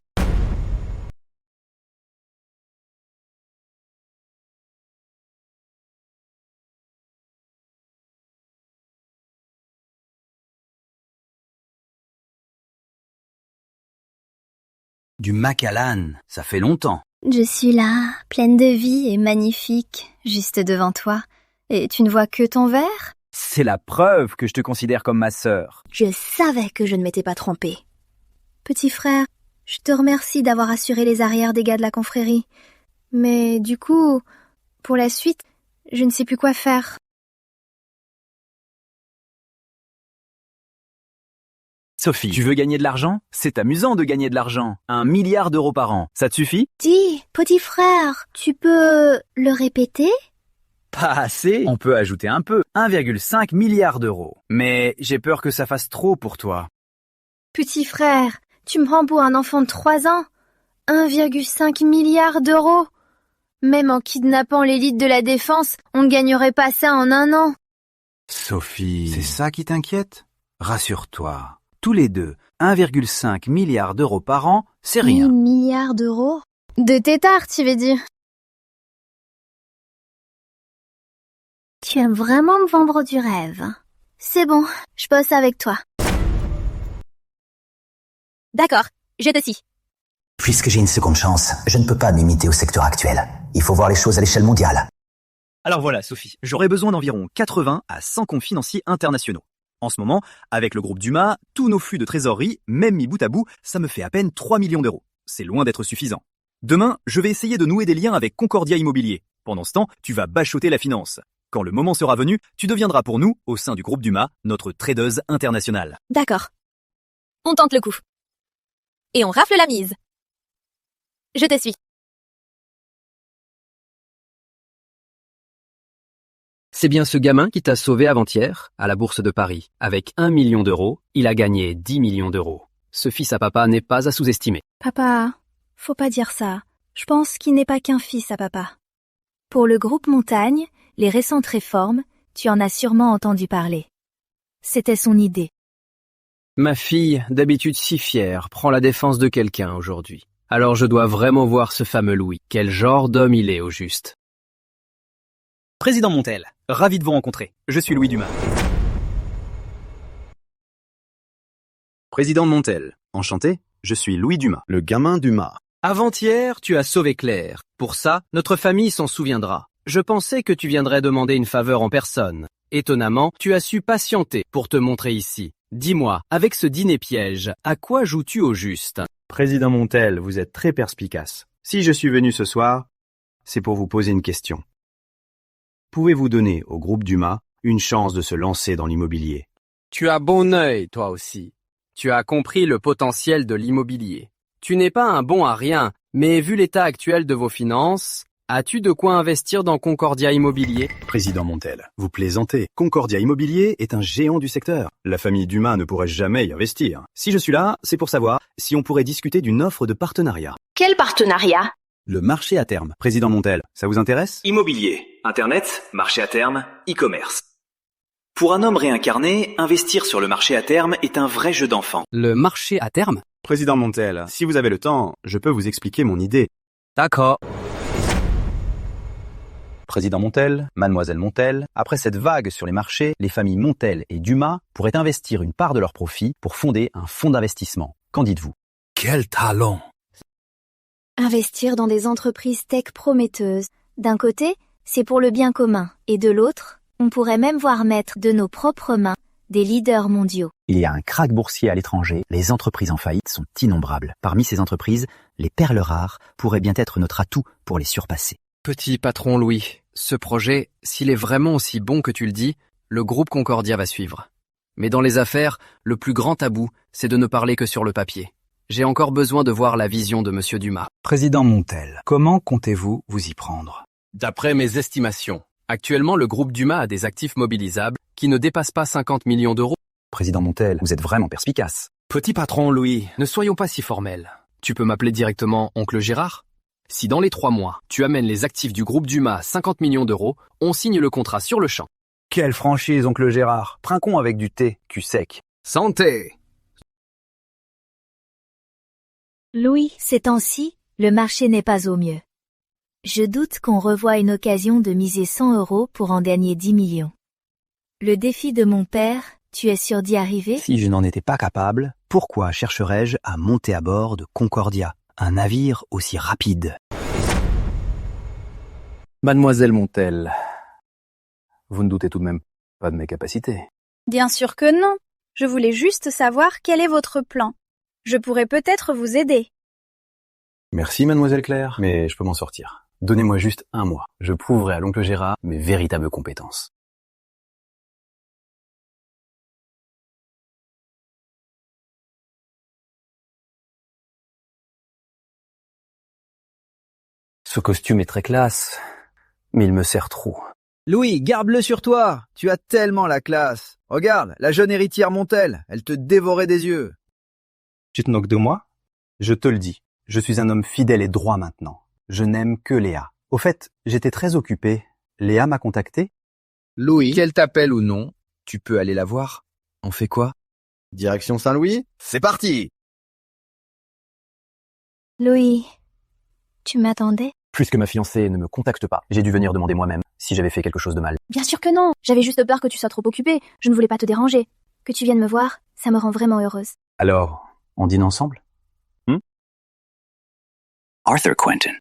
Du Macallan, ça fait longtemps. Je suis là, pleine de vie et magnifique, juste devant toi. Et tu ne vois que ton verre? C'est la preuve que je te considère comme ma sœur. Je savais que je ne m'étais pas trompée. Petit frère, je te remercie d'avoir assuré les arrières des gars de la confrérie. Mais du coup, pour la suite, je ne sais plus quoi faire. Sophie, tu veux gagner de l'argent? C'est amusant de gagner de l'argent. 1 milliard d'euros par an. Ça te suffit? Dis, petit frère, tu peux le répéter? Pas assez. On peut ajouter un peu. 1,5 milliard d'euros. Mais j'ai peur que ça fasse trop pour toi. Petit frère, tu me prends pour un enfant de 3 ans? 1,5 milliard d'euros? Même en kidnappant l'élite de la défense, on ne gagnerait pas ça en 1 an. Sophie, c'est ça qui t'inquiète? Rassure-toi. Tous les deux, 1,5 milliard d'euros par an, c'est rien. 1 milliard d'euros? De tétard, tu veux dire? Tu aimes vraiment me vendre du rêve. C'est bon, je bosse avec toi. D'accord, je te suis. Puisque j'ai une seconde chance, je ne peux pas m'imiter au secteur actuel. Il faut voir les choses à l'échelle mondiale. Alors voilà, Sophie, j'aurais besoin d'environ 80 à 100 comptes financiers internationaux. En ce moment, avec le groupe Dumas, tous nos flux de trésorerie, même mis bout à bout, ça me fait à peine 3 millions d'euros. C'est loin d'être suffisant. Demain, je vais essayer de nouer des liens avec Concordia Immobilier. Pendant ce temps, tu vas bachoter la finance. Quand le moment sera venu, tu deviendras pour nous, au sein du groupe Dumas, notre tradeuse internationale. D'accord. On tente le coup. Et on rafle la mise. Je te suis. C'est bien ce gamin qui t'a sauvé avant-hier, à la Bourse de Paris. Avec 1 million d'euros, il a gagné 10 millions d'euros. Ce fils à papa n'est pas à sous-estimer. Papa, faut pas dire ça. Je pense qu'il n'est pas qu'un fils à papa. Pour le groupe Montagne, les récentes réformes, tu en as sûrement entendu parler. C'était son idée. Ma fille, d'habitude si fière, prend la défense de quelqu'un aujourd'hui. Alors je dois vraiment voir ce fameux Louis. Quel genre d'homme il est au juste. Président Montel, ravi de vous rencontrer. Je suis Louis Dumas. Président Montel, enchanté, je suis Louis Dumas. Le gamin Dumas. Avant-hier, tu as sauvé Claire. Pour ça, notre famille s'en souviendra. Je pensais que tu viendrais demander une faveur en personne. Étonnamment, tu as su patienter pour te montrer ici. Dis-moi, avec ce dîner piège, à quoi joues-tu au juste? Président Montel, vous êtes très perspicace. Si je suis venu ce soir, c'est pour vous poser une question. Pouvez-vous donner au groupe Dumas une chance de se lancer dans l'immobilier? Tu as bon œil, toi aussi. Tu as compris le potentiel de l'immobilier. Tu n'es pas un bon à rien, mais vu l'état actuel de vos finances, as-tu de quoi investir dans Concordia Immobilier? Président Montel, vous plaisantez. Concordia Immobilier est un géant du secteur. La famille Dumas ne pourrait jamais y investir. Si je suis là, c'est pour savoir si on pourrait discuter d'une offre de partenariat. Quel partenariat? Le marché à terme. Président Montel, ça vous intéresse? Immobilier, Internet, marché à terme, e-commerce. Pour un homme réincarné, investir sur le marché à terme est un vrai jeu d'enfant. Le marché à terme? Président Montel, si vous avez le temps, je peux vous expliquer mon idée. D'accord. Président Montel, Mademoiselle Montel, après cette vague sur les marchés, les familles Montel et Dumas pourraient investir une part de leurs profits pour fonder un fonds d'investissement. Qu'en dites-vous? Quel talent! Investir dans des entreprises tech prometteuses. D'un côté, c'est pour le bien commun, et de l'autre, on pourrait même voir mettre de nos propres mains des leaders mondiaux. Il y a un krach boursier à l'étranger, les entreprises en faillite sont innombrables. Parmi ces entreprises, les perles rares pourraient bien être notre atout pour les surpasser. Petit patron Louis, ce projet, s'il est vraiment aussi bon que tu le dis, le groupe Concordia va suivre. Mais dans les affaires, le plus grand tabou, c'est de ne parler que sur le papier. J'ai encore besoin de voir la vision de Monsieur Dumas. Président Montel, comment comptez-vous vous y prendre? D'après mes estimations, actuellement le groupe Dumas a des actifs mobilisables qui ne dépassent pas 50 millions d'euros. Président Montel, vous êtes vraiment perspicace. Petit patron Louis, ne soyons pas si formels. Tu peux m'appeler directement oncle Gérard? Si dans les 3 mois, tu amènes les actifs du groupe Dumas à 50 millions d'euros, on signe le contrat sur le champ. Quelle franchise, oncle Gérard. Trinquons avec du thé, cul sec. Santé! Louis, ces temps-ci, le marché n'est pas au mieux. Je doute qu'on revoie une occasion de miser 100 € pour en gagner 10 millions. Le défi de mon père, tu es sûr d'y arriver? Si je n'en étais pas capable, pourquoi chercherais-je à monter à bord de Concordia, un navire aussi rapide? Mademoiselle Montel, vous ne doutez tout de même pas de mes capacités? Bien sûr que non. Je voulais juste savoir quel est votre plan. Je pourrais peut-être vous aider. Merci, mademoiselle Claire, mais je peux m'en sortir. Donnez-moi juste 1 mois. Je prouverai à l'oncle Gérard mes véritables compétences. Ce costume est très classe, mais il me sert trop. Louis, garde-le sur toi. Tu as tellement la classe. Regarde, la jeune héritière Montel, elle te dévorait des yeux. Tu te moques de moi? Je te le dis, je suis un homme fidèle et droit maintenant. Je n'aime que Léa. Au fait, j'étais très occupé. Léa m'a contacté. Louis, qu'elle t'appelle ou non, tu peux aller la voir. On fait quoi? Direction Saint-Louis? C'est parti! Louis, tu m'attendais? Plus que ma fiancée ne me contacte pas, j'ai dû venir demander moi-même si j'avais fait quelque chose de mal. Bien sûr que non. J'avais juste peur que tu sois trop occupé. Je ne voulais pas te déranger. Que tu viennes me voir, ça me rend vraiment heureuse. Alors, on dîne ensemble? Arthur Quentin.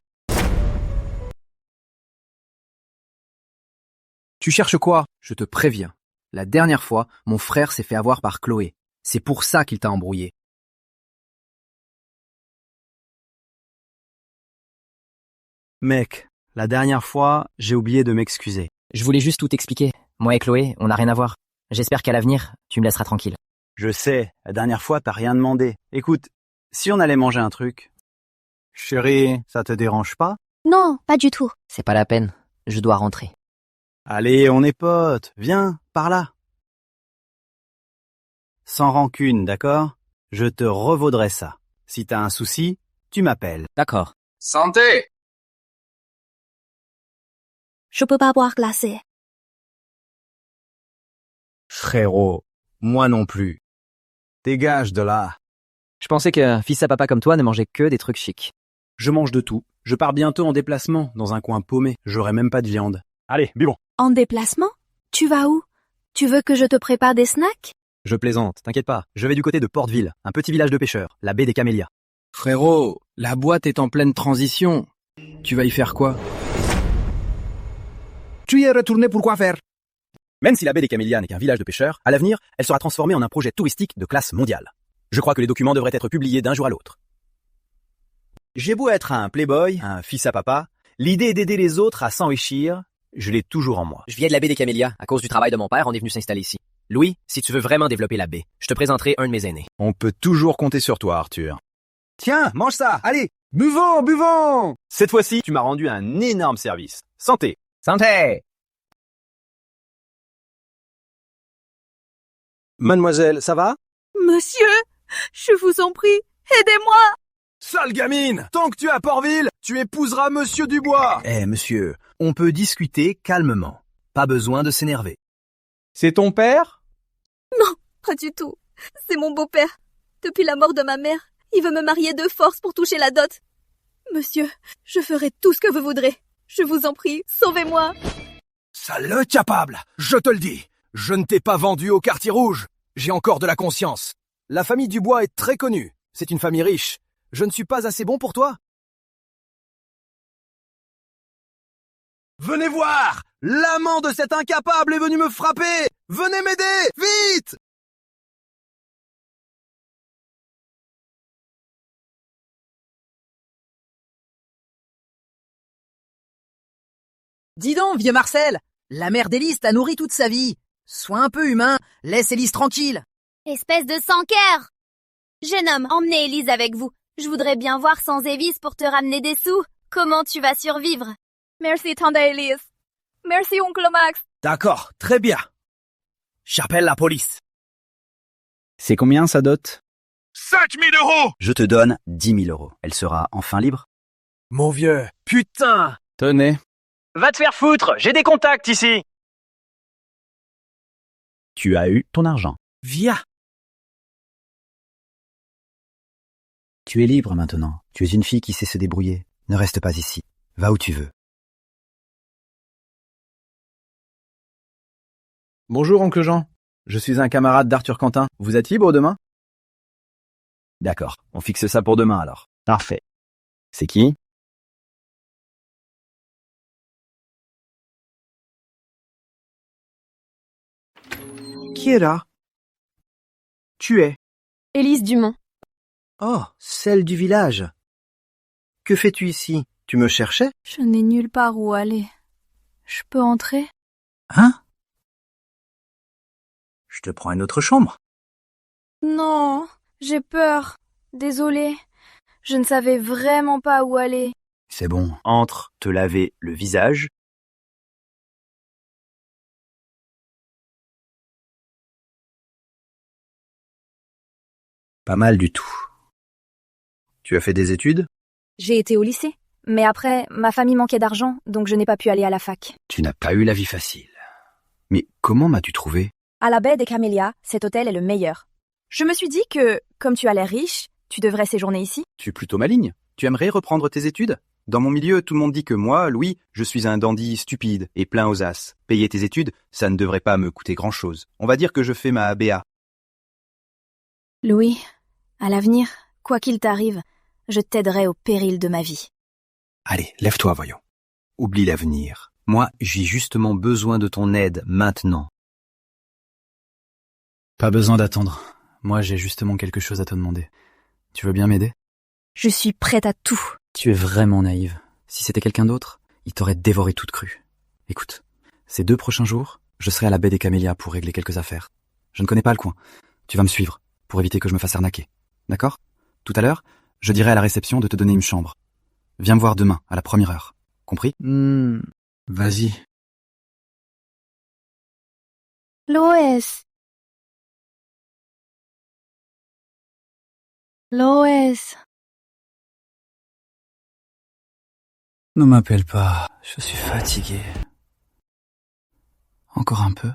Tu cherches quoi? Je te préviens. La dernière fois, mon frère s'est fait avoir par Chloé. C'est pour ça qu'il t'a embrouillé. Mec, la dernière fois, j'ai oublié de m'excuser. Je voulais juste tout expliquer. Moi et Chloé, on n'a rien à voir. J'espère qu'à l'avenir, tu me laisseras tranquille. Je sais, la dernière fois, t'as rien demandé. Écoute, si on allait manger un truc... Chérie, ça te dérange pas? Non, pas du tout. C'est pas la peine. Je dois rentrer. Allez, on est potes. Viens, par là. Sans rancune, d'accord? Je te revaudrai ça. Si t'as un souci, tu m'appelles. D'accord. Santé! Je peux pas boire glacé. Frérot, moi non plus. Dégage de là. Je pensais qu'un fils à papa comme toi ne mangeait que des trucs chics. Je mange de tout. Je pars bientôt en déplacement, dans un coin paumé. J'aurai même pas de viande. Allez, buvons. En déplacement? Tu vas où? Tu veux que je te prépare des snacks? Je plaisante, t'inquiète pas. Je vais du côté de Porteville, un petit village de pêcheurs, la baie des Camélias. Frérot, la boîte est en pleine transition. Tu vas y faire quoi? Tu y es retourné pour quoi faire? Même si la baie des Camélias n'est qu'un village de pêcheurs, à l'avenir, elle sera transformée en un projet touristique de classe mondiale. Je crois que les documents devraient être publiés d'un jour à l'autre. J'ai beau être un playboy, un fils à papa, l'idée d'aider les autres à s'enrichir, je l'ai toujours en moi. Je viens de la baie des Camélias. À cause du travail de mon père, on est venu s'installer ici. Louis, si tu veux vraiment développer la baie, je te présenterai un de mes aînés. On peut toujours compter sur toi, Arthur. Tiens, mange ça. Allez, buvons, buvons. Cette fois-ci, tu m'as rendu un énorme service. Santé! Santé! Mademoiselle, ça va? Monsieur, je vous en prie, aidez-moi! Sale gamine! Tant que tu es à Portville, tu épouseras Monsieur Dubois! Monsieur, on peut discuter calmement. Pas besoin de s'énerver. C'est ton père? Non, pas du tout. C'est mon beau-père. Depuis la mort de ma mère, il veut me marier de force pour toucher la dot. Monsieur, je ferai tout ce que vous voudrez. Je vous en prie, sauvez-moi. Sale capable! Je te le dis! Je ne t'ai pas vendu au quartier rouge. J'ai encore de la conscience. La famille Dubois est très connue. C'est une famille riche. Je ne suis pas assez bon pour toi? Venez voir! L'amant de cet incapable est venu me frapper! Venez m'aider! Vite! Dis donc, vieux Marcel, la mère d'Élise t'a nourri toute sa vie. Sois un peu humain, laisse Élise tranquille. Espèce de sans-cœur! Jeune homme, emmenez Élise avec vous. Je voudrais bien voir sans Évis pour te ramener des sous. Comment tu vas survivre? Merci, tante Élise. Merci, oncle Max. D'accord, très bien. J'appelle la police. C'est combien ça dot? 5 000 euros! Je te donne 10 000 euros. Elle sera enfin libre? Mon vieux, putain! Tenez. Va te faire foutre, j'ai des contacts ici. Tu as eu ton argent. Viens. Tu es libre maintenant. Tu es une fille qui sait se débrouiller. Ne reste pas ici. Va où tu veux. Bonjour, oncle Jean. Je suis un camarade d'Arthur Quentin. Vous êtes libre demain? D'accord. On fixe ça pour demain alors. Parfait. C'est qui? Qui est là? Tu es? Élise Dumont. Oh, celle du village. Que fais-tu ici? Tu me cherchais? Je n'ai nulle part où aller. Je peux entrer? Hein? Je te prends une autre chambre. Non, j'ai peur. Désolée. Je ne savais vraiment pas où aller. C'est bon. Entre te laver le visage. Pas mal du tout. Tu as fait des études? J'ai été au lycée. Mais après, ma famille manquait d'argent, donc je n'ai pas pu aller à la fac. Tu n'as pas eu la vie facile. Mais comment m'as-tu trouvé? À la baie des Camélias, cet hôtel est le meilleur. Je me suis dit que, comme tu as l'air riche, tu devrais séjourner ici. Tu es plutôt maligne. Tu aimerais reprendre tes études? Dans mon milieu, tout le monde dit que moi, Louis, je suis un dandy stupide et plein aux as. Payer tes études, ça ne devrait pas me coûter grand-chose. On va dire que je fais ma BA. Louis, à l'avenir, quoi qu'il t'arrive, je t'aiderai au péril de ma vie. Allez, lève-toi, voyons. Oublie l'avenir. Moi, j'ai justement besoin de ton aide maintenant. Pas besoin d'attendre. Moi, j'ai justement quelque chose à te demander. Tu veux bien m'aider? Je suis prête à tout. Tu es vraiment naïve. Si c'était quelqu'un d'autre, il t'aurait dévoré toute crue. Écoute, ces 2 prochains jours, je serai à la baie des Camélias pour régler quelques affaires. Je ne connais pas le coin. Tu vas me suivre, pour éviter que je me fasse arnaquer. D'accord? Tout à l'heure, je dirai à la réception de te donner une chambre. Viens me voir demain, à la première heure. Compris? Vas-y. Lois. Lois. Ne m'appelle pas, je suis fatigué. Encore un peu.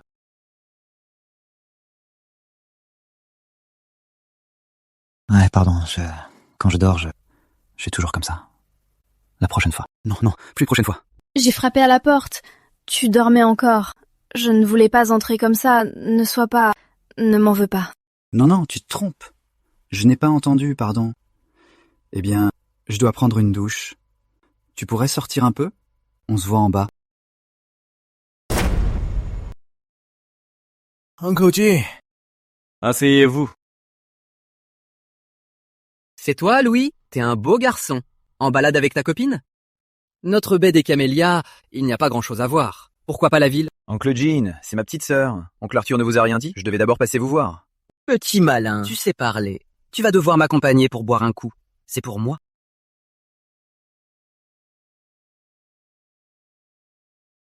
Ouais, pardon, quand je dors, je suis toujours comme ça. La prochaine fois. Non, plus prochaine fois. J'ai frappé à la porte. Tu dormais encore. Je ne voulais pas entrer comme ça. Ne m'en veux pas. Non, tu te trompes. Je n'ai pas entendu, pardon. Eh bien, je dois prendre une douche. Tu pourrais sortir un peu? On se voit en bas. Uncle G. Asseyez-vous. C'est toi, Louis? T'es un beau garçon. En balade avec ta copine? Notre baie des Camélias, il n'y a pas grand-chose à voir. Pourquoi pas la ville? Oncle Jean, c'est ma petite sœur. Oncle Arthur ne vous a rien dit? Je devais d'abord passer vous voir. Petit malin, tu sais parler. Tu vas devoir m'accompagner pour boire un coup. C'est pour moi.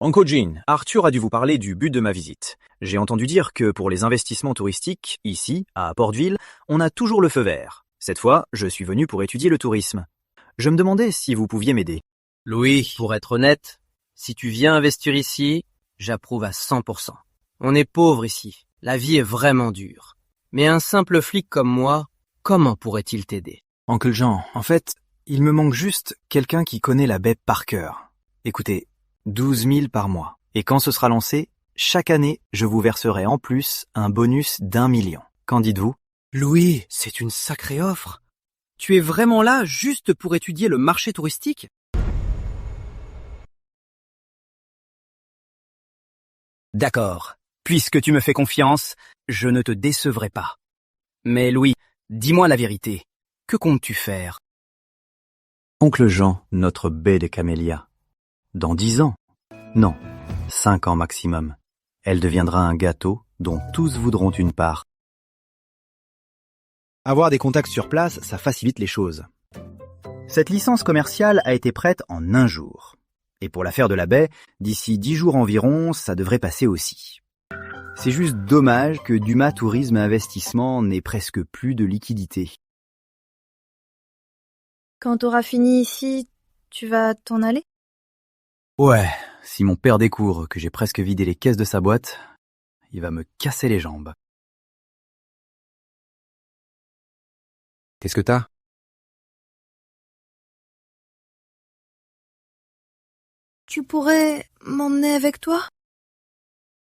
Oncle Jean, Arthur a dû vous parler du but de ma visite. J'ai entendu dire que pour les investissements touristiques, ici, à Portville, on a toujours le feu vert. Cette fois, je suis venu pour étudier le tourisme. Je me demandais si vous pouviez m'aider. Louis, pour être honnête, si tu viens investir ici, j'approuve à 100%. On est pauvre ici. La vie est vraiment dure. Mais un simple flic comme moi, comment pourrait-il t'aider? Oncle Jean, en fait, il me manque juste quelqu'un qui connaît la baie par cœur. Écoutez, 12 000 par mois. Et quand ce sera lancé, chaque année, je vous verserai en plus un bonus d'1 million. Qu'en dites-vous? Louis, c'est une sacrée offre. Tu es vraiment là juste pour étudier le marché touristique? D'accord. Puisque tu me fais confiance, je ne te décevrai pas. Mais Louis, dis-moi la vérité. Que comptes-tu faire? Oncle Jean, notre baie des Camélias. Dans 10 ans? Non, 5 ans maximum. Elle deviendra un gâteau dont tous voudront une part. Avoir des contacts sur place, ça facilite les choses. Cette licence commerciale a été prête en 1 jour. Et pour l'affaire de la baie, d'ici 10 jours environ, ça devrait passer aussi. C'est juste dommage que Dumas Tourisme et Investissement n'ait presque plus de liquidité. Quand t'auras fini ici, tu vas t'en aller? Ouais, si mon père découvre que j'ai presque vidé les caisses de sa boîte, il va me casser les jambes. Qu'est-ce que t'as? Tu pourrais m'emmener avec toi?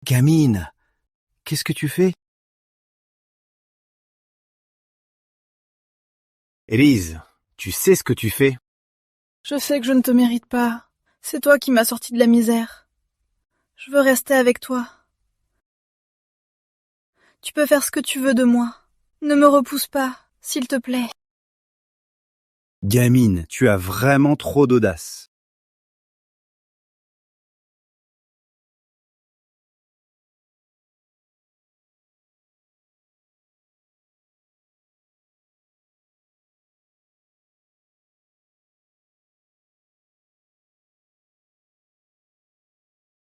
Gamine, qu'est-ce que tu fais? Élise, tu sais ce que tu fais? Je sais que je ne te mérite pas. C'est toi qui m'as sorti de la misère. Je veux rester avec toi. Tu peux faire ce que tu veux de moi. Ne me repousse pas, s'il te plaît. Gamine, tu as vraiment trop d'audace.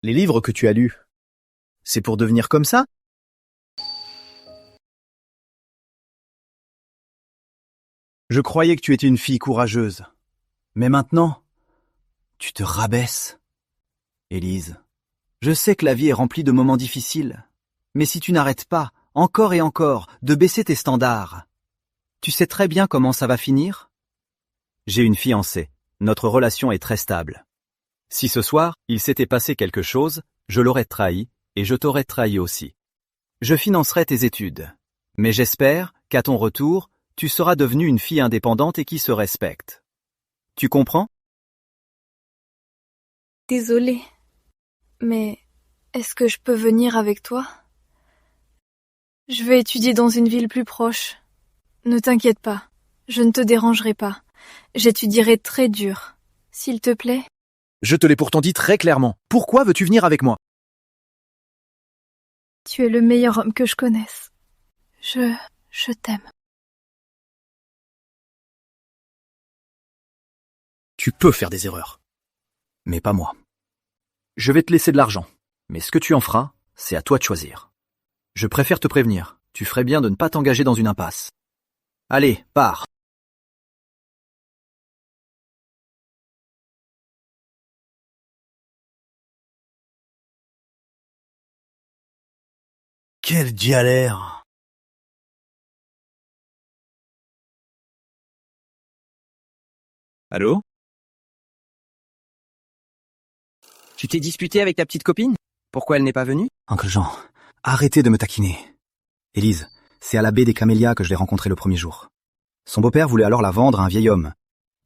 Les livres que tu as lus, c'est pour devenir comme ça? Je croyais que tu étais une fille courageuse. Mais maintenant, tu te rabaisses. Élise, je sais que la vie est remplie de moments difficiles. Mais si tu n'arrêtes pas, encore et encore, de baisser tes standards, tu sais très bien comment ça va finir? J'ai une fiancée. Notre relation est très stable. Si ce soir, il s'était passé quelque chose, je l'aurais trahi, et je t'aurais trahi aussi. Je financerai tes études. Mais j'espère qu'à ton retour, tu seras devenue une fille indépendante et qui se respecte. Tu comprends? Désolée, mais est-ce que je peux venir avec toi? Je vais étudier dans une ville plus proche. Ne t'inquiète pas, je ne te dérangerai pas. J'étudierai très dur. S'il te plaît. Je te l'ai pourtant dit très clairement. Pourquoi veux-tu venir avec moi? Tu es le meilleur homme que je connaisse. Je t'aime. Tu peux faire des erreurs. Mais pas moi. Je vais te laisser de l'argent. Mais ce que tu en feras, c'est à toi de choisir. Je préfère te prévenir. Tu ferais bien de ne pas t'engager dans une impasse. Allez, pars. Quelle galère! Allô? Tu t'es disputé avec ta petite copine? Pourquoi elle n'est pas venue? Oncle Jean, arrêtez de me taquiner. Élise, c'est à la baie des Camélias que je l'ai rencontrée le premier jour. Son beau-père voulait alors la vendre à un vieil homme.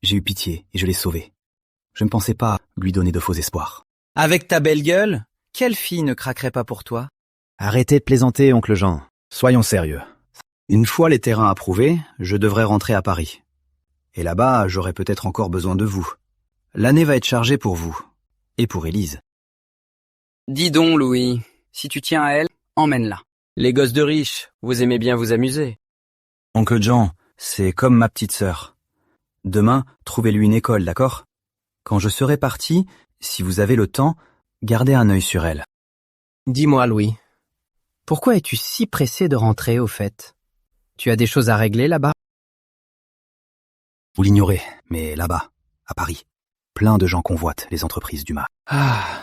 J'ai eu pitié et je l'ai sauvée. Je ne pensais pas lui donner de faux espoirs. Avec ta belle gueule, quelle fille ne craquerait pas pour toi? Arrêtez de plaisanter, oncle Jean. Soyons sérieux. Une fois les terrains approuvés, je devrais rentrer à Paris. Et là-bas, j'aurai peut-être encore besoin de vous. L'année va être chargée pour vous. Et pour Élise. Dis donc, Louis, si tu tiens à elle, emmène-la. Les gosses de riches, vous aimez bien vous amuser. Oncle Jean, c'est comme ma petite sœur. Demain, trouvez-lui une école, d'accord? Quand je serai parti, si vous avez le temps, gardez un œil sur elle. Dis-moi, Louis, pourquoi es-tu si pressé de rentrer, au fait? Tu as des choses à régler là-bas? Vous l'ignorez, mais là-bas, à Paris, plein de gens convoitent les entreprises Dumas. Ah.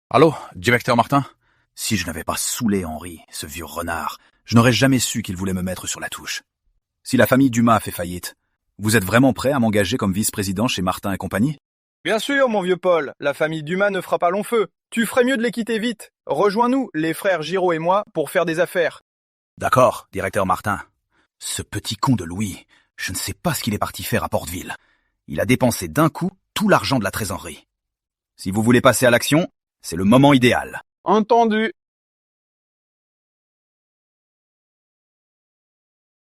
Allô, directeur Martin? Si je n'avais pas saoulé Henri, ce vieux renard, je n'aurais jamais su qu'il voulait me mettre sur la touche. Si la famille Dumas fait faillite, vous êtes vraiment prêt à m'engager comme vice-président chez Martin et compagnie? Bien sûr, mon vieux Paul, la famille Dumas ne fera pas long feu. Tu ferais mieux de les quitter vite. Rejoins-nous, les frères Giraud et moi, pour faire des affaires. D'accord, directeur Martin. Ce petit con de Louis, je ne sais pas ce qu'il est parti faire à Porteville. Il a dépensé d'un coup tout l'argent de la trésorerie. Si vous voulez passer à l'action, c'est le moment idéal. Entendu.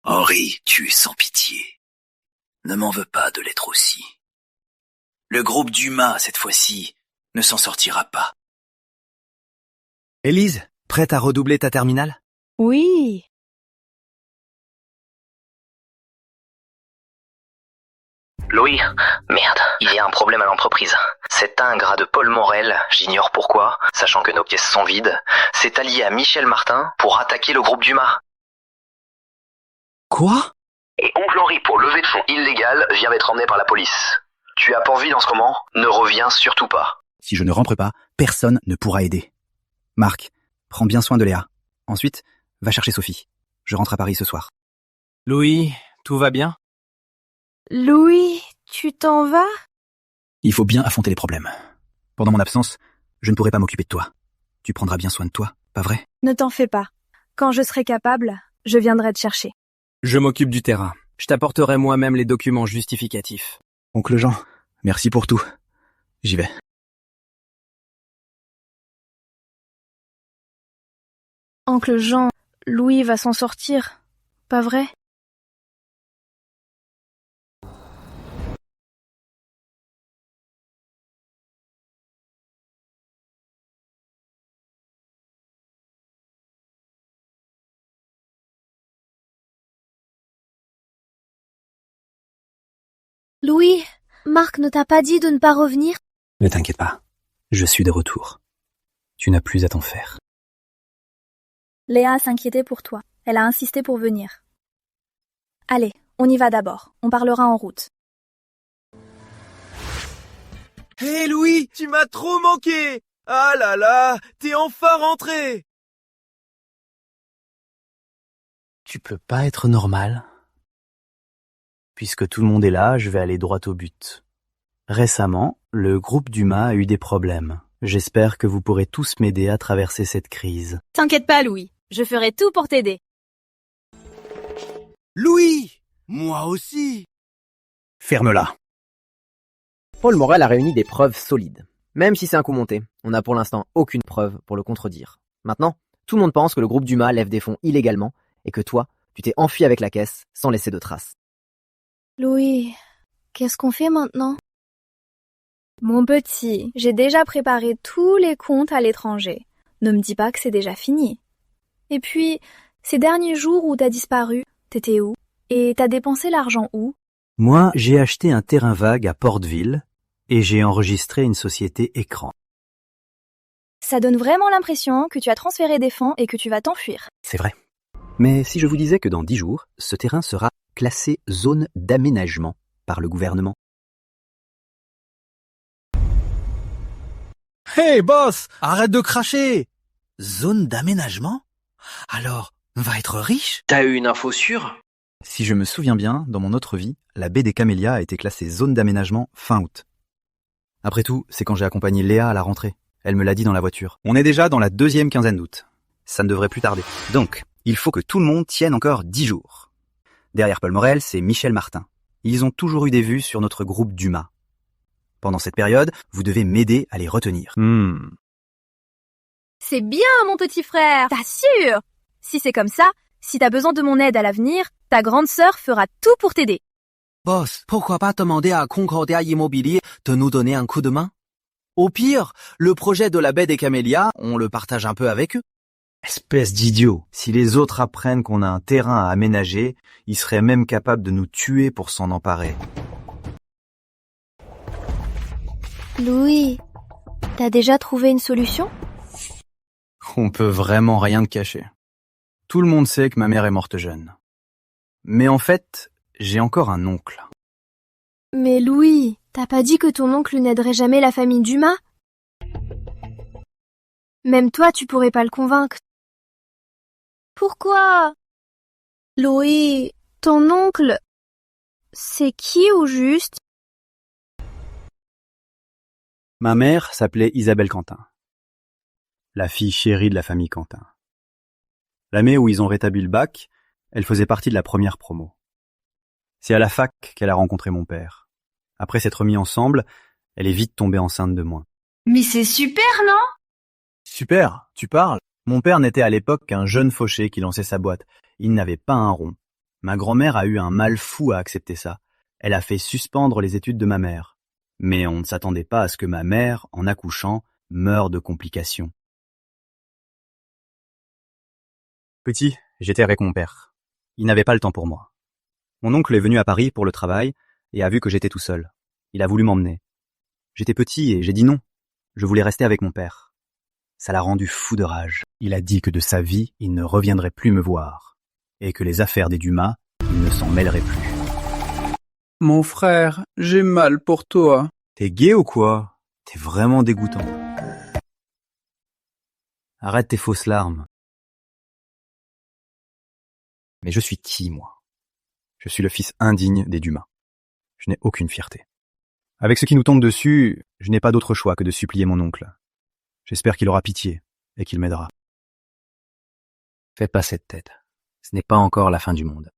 Henri, tu es sans pitié. Ne m'en veux pas de l'être aussi. Le groupe Dumas, cette fois-ci, ne s'en sortira pas. Élise, prête à redoubler ta terminale? Oui. Louis, merde, il y a un problème à l'entreprise. Cet ingrat de Paul Morel, j'ignore pourquoi, sachant que nos pièces sont vides, s'est allié à Michel Martin pour attaquer le groupe Dumas. Quoi? Et oncle Henri, pour lever de fonds illégal, vient d'être emmené par la police. Tu as pour vide en ce moment? Ne reviens surtout pas. Si je ne rentre pas, personne ne pourra aider. Marc, prends bien soin de Léa. Ensuite, va chercher Sophie. Je rentre à Paris ce soir. Louis, tout va bien? Louis, tu t'en vas? Il faut bien affronter les problèmes. Pendant mon absence, je ne pourrai pas m'occuper de toi. Tu prendras bien soin de toi, pas vrai? Ne t'en fais pas. Quand je serai capable, je viendrai te chercher. Je m'occupe du terrain. Je t'apporterai moi-même les documents justificatifs. Oncle Jean, merci pour tout. J'y vais. Oncle Jean, Louis va s'en sortir, pas vrai? Louis, Marc ne t'a pas dit de ne pas revenir? Ne t'inquiète pas, je suis de retour. Tu n'as plus à t'en faire. Léa s'inquiétait pour toi. Elle a insisté pour venir. Allez, on y va d'abord. On parlera en route. Hé Louis, tu m'as trop manqué! Ah là là, t'es enfin rentré! Tu peux pas être normal? Puisque tout le monde est là, je vais aller droit au but. Récemment, le groupe Dumas a eu des problèmes. J'espère que vous pourrez tous m'aider à traverser cette crise. T'inquiète pas, Louis. Je ferai tout pour t'aider. Louis! Moi aussi! Ferme-la. Paul Morel a réuni des preuves solides. Même si c'est un coup monté, on n'a pour l'instant aucune preuve pour le contredire. Maintenant, tout le monde pense que le groupe Dumas lève des fonds illégalement et que toi, tu t'es enfui avec la caisse sans laisser de traces. Louis, qu'est-ce qu'on fait maintenant? Mon petit, j'ai déjà préparé tous les comptes à l'étranger. Ne me dis pas que c'est déjà fini. Et puis, ces derniers jours où t'as disparu, t'étais où? Et t'as dépensé l'argent où? Moi, j'ai acheté un terrain vague à Porteville et j'ai enregistré une société écran. Ça donne vraiment l'impression que tu as transféré des fonds et que tu vas t'enfuir. C'est vrai. Mais si je vous disais que dans 10 jours, ce terrain sera classé zone d'aménagement par le gouvernement. Hey boss, arrête de cracher! Zone d'aménagement? Alors, va être riche? T'as eu une info sûre? Si je me souviens bien, dans mon autre vie, la baie des Camélias a été classée zone d'aménagement fin août. Après tout, c'est quand j'ai accompagné Léa à la rentrée. Elle me l'a dit dans la voiture. On est déjà dans la 2e quinzaine d'août. Ça ne devrait plus tarder. Donc, il faut que tout le monde tienne encore 10 jours. Derrière Paul Morel, c'est Michel Martin. Ils ont toujours eu des vues sur notre groupe Dumas. Pendant cette période, vous devez m'aider à les retenir. C'est bien, mon petit frère, t'assures! Si c'est comme ça, si t'as besoin de mon aide à l'avenir, ta grande sœur fera tout pour t'aider. Boss, pourquoi pas demander à Concordia Immobilier de nous donner un coup de main? Au pire, le projet de la baie des Camélias, on le partage un peu avec eux. Espèce d'idiot. Si les autres apprennent qu'on a un terrain à aménager, ils seraient même capables de nous tuer pour s'en emparer. Louis, t'as déjà trouvé une solution? On peut vraiment rien te cacher. Tout le monde sait que ma mère est morte jeune. Mais en fait, j'ai encore un oncle. Mais Louis, t'as pas dit que ton oncle n'aiderait jamais la famille Dumas? Même toi, tu pourrais pas le convaincre. Pourquoi? Louis, ton oncle, c'est qui au juste? Ma mère s'appelait Isabelle Quentin, la fille chérie de la famille Quentin. L'année où ils ont rétabli le bac, elle faisait partie de la première promo. C'est à la fac qu'elle a rencontré mon père. Après s'être mis ensemble, elle est vite tombée enceinte de moi. Mais c'est super, non? Super, tu parles. Mon père n'était à l'époque qu'un jeune fauché qui lançait sa boîte. Il n'avait pas un rond. Ma grand-mère a eu un mal fou à accepter ça. Elle a fait suspendre les études de ma mère. Mais on ne s'attendait pas à ce que ma mère, en accouchant, meure de complications. Petit, j'étais avec mon père. Il n'avait pas le temps pour moi. Mon oncle est venu à Paris pour le travail et a vu que j'étais tout seul. Il a voulu m'emmener. J'étais petit et j'ai dit non. Je voulais rester avec mon père. Ça l'a rendu fou de rage. Il a dit que de sa vie, il ne reviendrait plus me voir. Et que les affaires des Dumas, il ne s'en mêlerait plus. Mon frère, j'ai mal pour toi. T'es gay ou quoi? T'es vraiment dégoûtant. Arrête tes fausses larmes. Mais je suis qui, moi? Je suis le fils indigne des Dumas. Je n'ai aucune fierté. Avec ce qui nous tombe dessus, je n'ai pas d'autre choix que de supplier mon oncle. J'espère qu'il aura pitié et qu'il m'aidera. Fais pas cette tête. Ce n'est pas encore la fin du monde.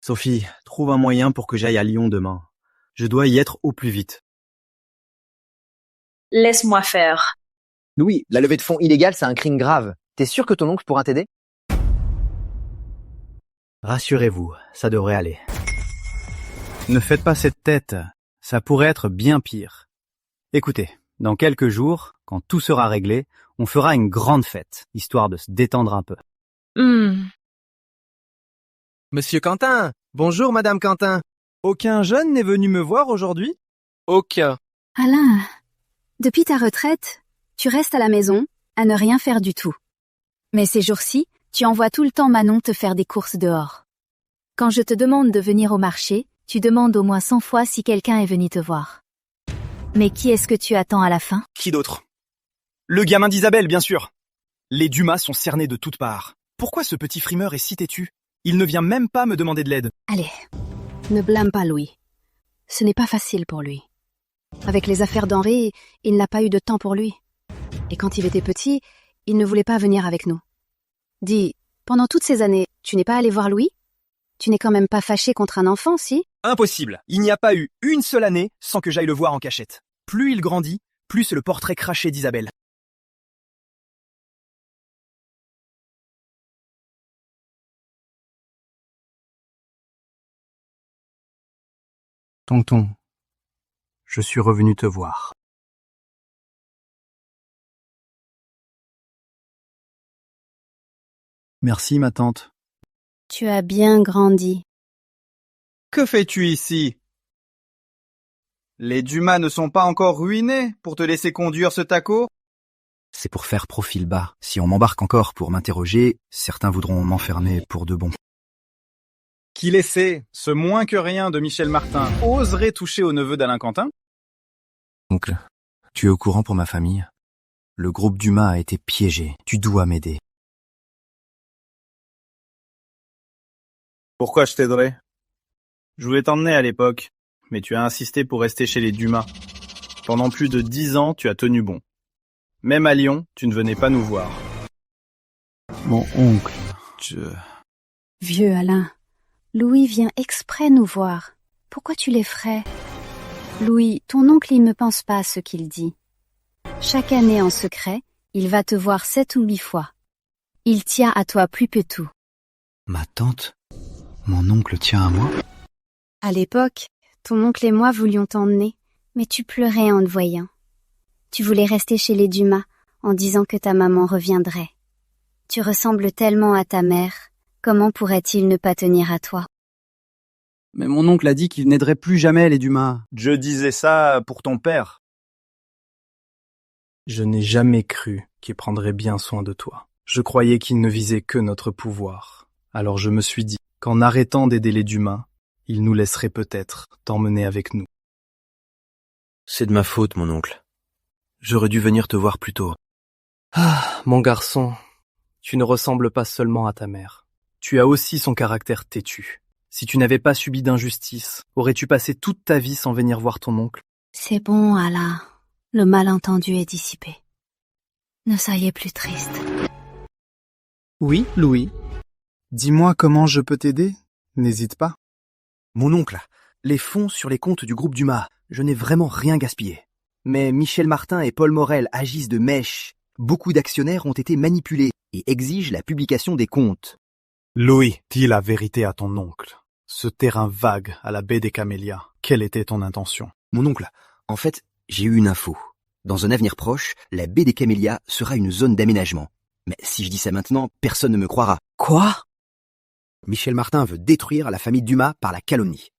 Sophie, trouve un moyen pour que j'aille à Lyon demain. Je dois y être au plus vite. Laisse-moi faire. Louis, la levée de fonds illégale, c'est un crime grave. T'es sûr que ton oncle pourra t'aider? Rassurez-vous, ça devrait aller. Ne faites pas cette tête. Ça pourrait être bien pire. Écoutez, dans quelques jours, quand tout sera réglé, on fera une grande fête, histoire de se détendre un peu. Monsieur Quentin! Bonjour, Madame Quentin! Aucun jeune n'est venu me voir aujourd'hui? Aucun. Alain, depuis ta retraite, tu restes à la maison, à ne rien faire du tout. Mais ces jours-ci, tu envoies tout le temps Manon te faire des courses dehors. Quand je te demande de venir au marché, tu demandes au moins 100 fois si quelqu'un est venu te voir. Mais qui est-ce que tu attends à la fin? Qui d'autre? Le gamin d'Isabelle, bien sûr. Les Dumas sont cernés de toutes parts. Pourquoi ce petit frimeur est si têtu? Il ne vient même pas me demander de l'aide. Allez, ne blâme pas Louis. Ce n'est pas facile pour lui. Avec les affaires d'Henri, il n'a pas eu de temps pour lui. Et quand il était petit, il ne voulait pas venir avec nous. Dis, pendant toutes ces années, tu n'es pas allé voir Louis? Tu n'es quand même pas fâché contre un enfant, si? Impossible. Il n'y a pas eu une seule année sans que j'aille le voir en cachette. Plus il grandit, plus c'est le portrait craché d'Isabelle. Tonton, je suis revenu te voir. Merci, ma tante. Tu as bien grandi. Que fais-tu ici? Les Dumas ne sont pas encore ruinés pour te laisser conduire ce taco? C'est pour faire profil bas. Si on m'embarque encore pour m'interroger, certains voudront m'enfermer pour de bon. Qui laissait, ce moins que rien de Michel Martin, oserait toucher au neveu d'Alain Quentin? Oncle, tu es au courant pour ma famille? Le groupe Dumas a été piégé. Tu dois m'aider. Pourquoi je t'aiderais? Je voulais t'emmener à l'époque, mais tu as insisté pour rester chez les Dumas. Pendant plus de 10 ans, tu as tenu bon. Même à Lyon, tu ne venais pas nous voir. Mon oncle, Vieux Alain, Louis vient exprès nous voir. Pourquoi tu l'effraies? Louis, ton oncle, il ne pense pas à ce qu'il dit. Chaque année en secret, il va te voir 7 ou 8 fois. Il tient à toi plus que tout. Ma tante? Mon oncle tient à moi? À l'époque, ton oncle et moi voulions t'emmener, mais tu pleurais en te voyant. Tu voulais rester chez les Dumas en disant que ta maman reviendrait. Tu ressembles tellement à ta mère, comment pourrait-il ne pas tenir à toi? Mais mon oncle a dit qu'il n'aiderait plus jamais les Dumas. Je disais ça pour ton père. Je n'ai jamais cru qu'il prendrait bien soin de toi. Je croyais qu'il ne visait que notre pouvoir. Alors je me suis dit qu'en arrêtant d'aider les Dumas, il nous laisserait peut-être t'emmener avec nous. C'est de ma faute, mon oncle. J'aurais dû venir te voir plus tôt. Ah, mon garçon, tu ne ressembles pas seulement à ta mère. Tu as aussi son caractère têtu. Si tu n'avais pas subi d'injustice, aurais-tu passé toute ta vie sans venir voir ton oncle? C'est bon, Alain. Le malentendu est dissipé. Ne soyez plus triste. Oui, Louis. Dis-moi comment je peux t'aider. N'hésite pas. Mon oncle, les fonds sur les comptes du groupe Dumas, je n'ai vraiment rien gaspillé. Mais Michel Martin et Paul Morel agissent de mèche. Beaucoup d'actionnaires ont été manipulés et exigent la publication des comptes. Louis, dis la vérité à ton oncle. Ce terrain vague à la baie des Camélias, quelle était ton intention? Mon oncle, en fait, j'ai eu une info. Dans un avenir proche, la baie des Camélias sera une zone d'aménagement. Mais si je dis ça maintenant, personne ne me croira. Quoi? Michel Martin veut détruire la famille Dumas par la calomnie.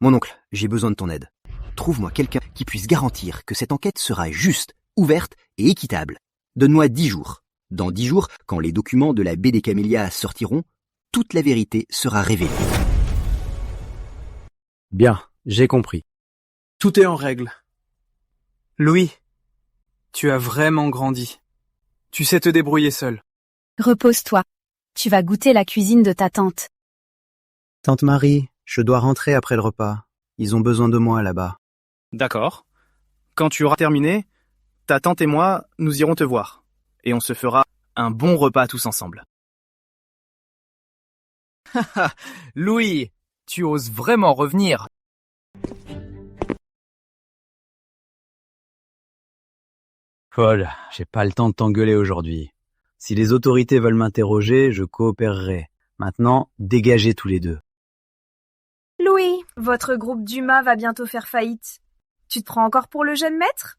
Mon oncle, j'ai besoin de ton aide. Trouve-moi quelqu'un qui puisse garantir que cette enquête sera juste, ouverte et équitable. Donne-moi 10 jours. Dans 10 jours, quand les documents de la baie des Camélias sortiront, toute la vérité sera révélée. Bien, j'ai compris. Tout est en règle. Louis, tu as vraiment grandi. Tu sais te débrouiller seul. Repose-toi. Tu vas goûter la cuisine de ta tante. Tante Marie, je dois rentrer après le repas. Ils ont besoin de moi là-bas. D'accord. Quand tu auras terminé, ta tante et moi, nous irons te voir. Et on se fera un bon repas tous ensemble. Haha, Louis, tu oses vraiment revenir. Paul, j'ai pas le temps de t'engueuler aujourd'hui. Si les autorités veulent m'interroger, je coopérerai. Maintenant, dégagez tous les deux. Louis, votre groupe Dumas va bientôt faire faillite. Tu te prends encore pour le jeune maître?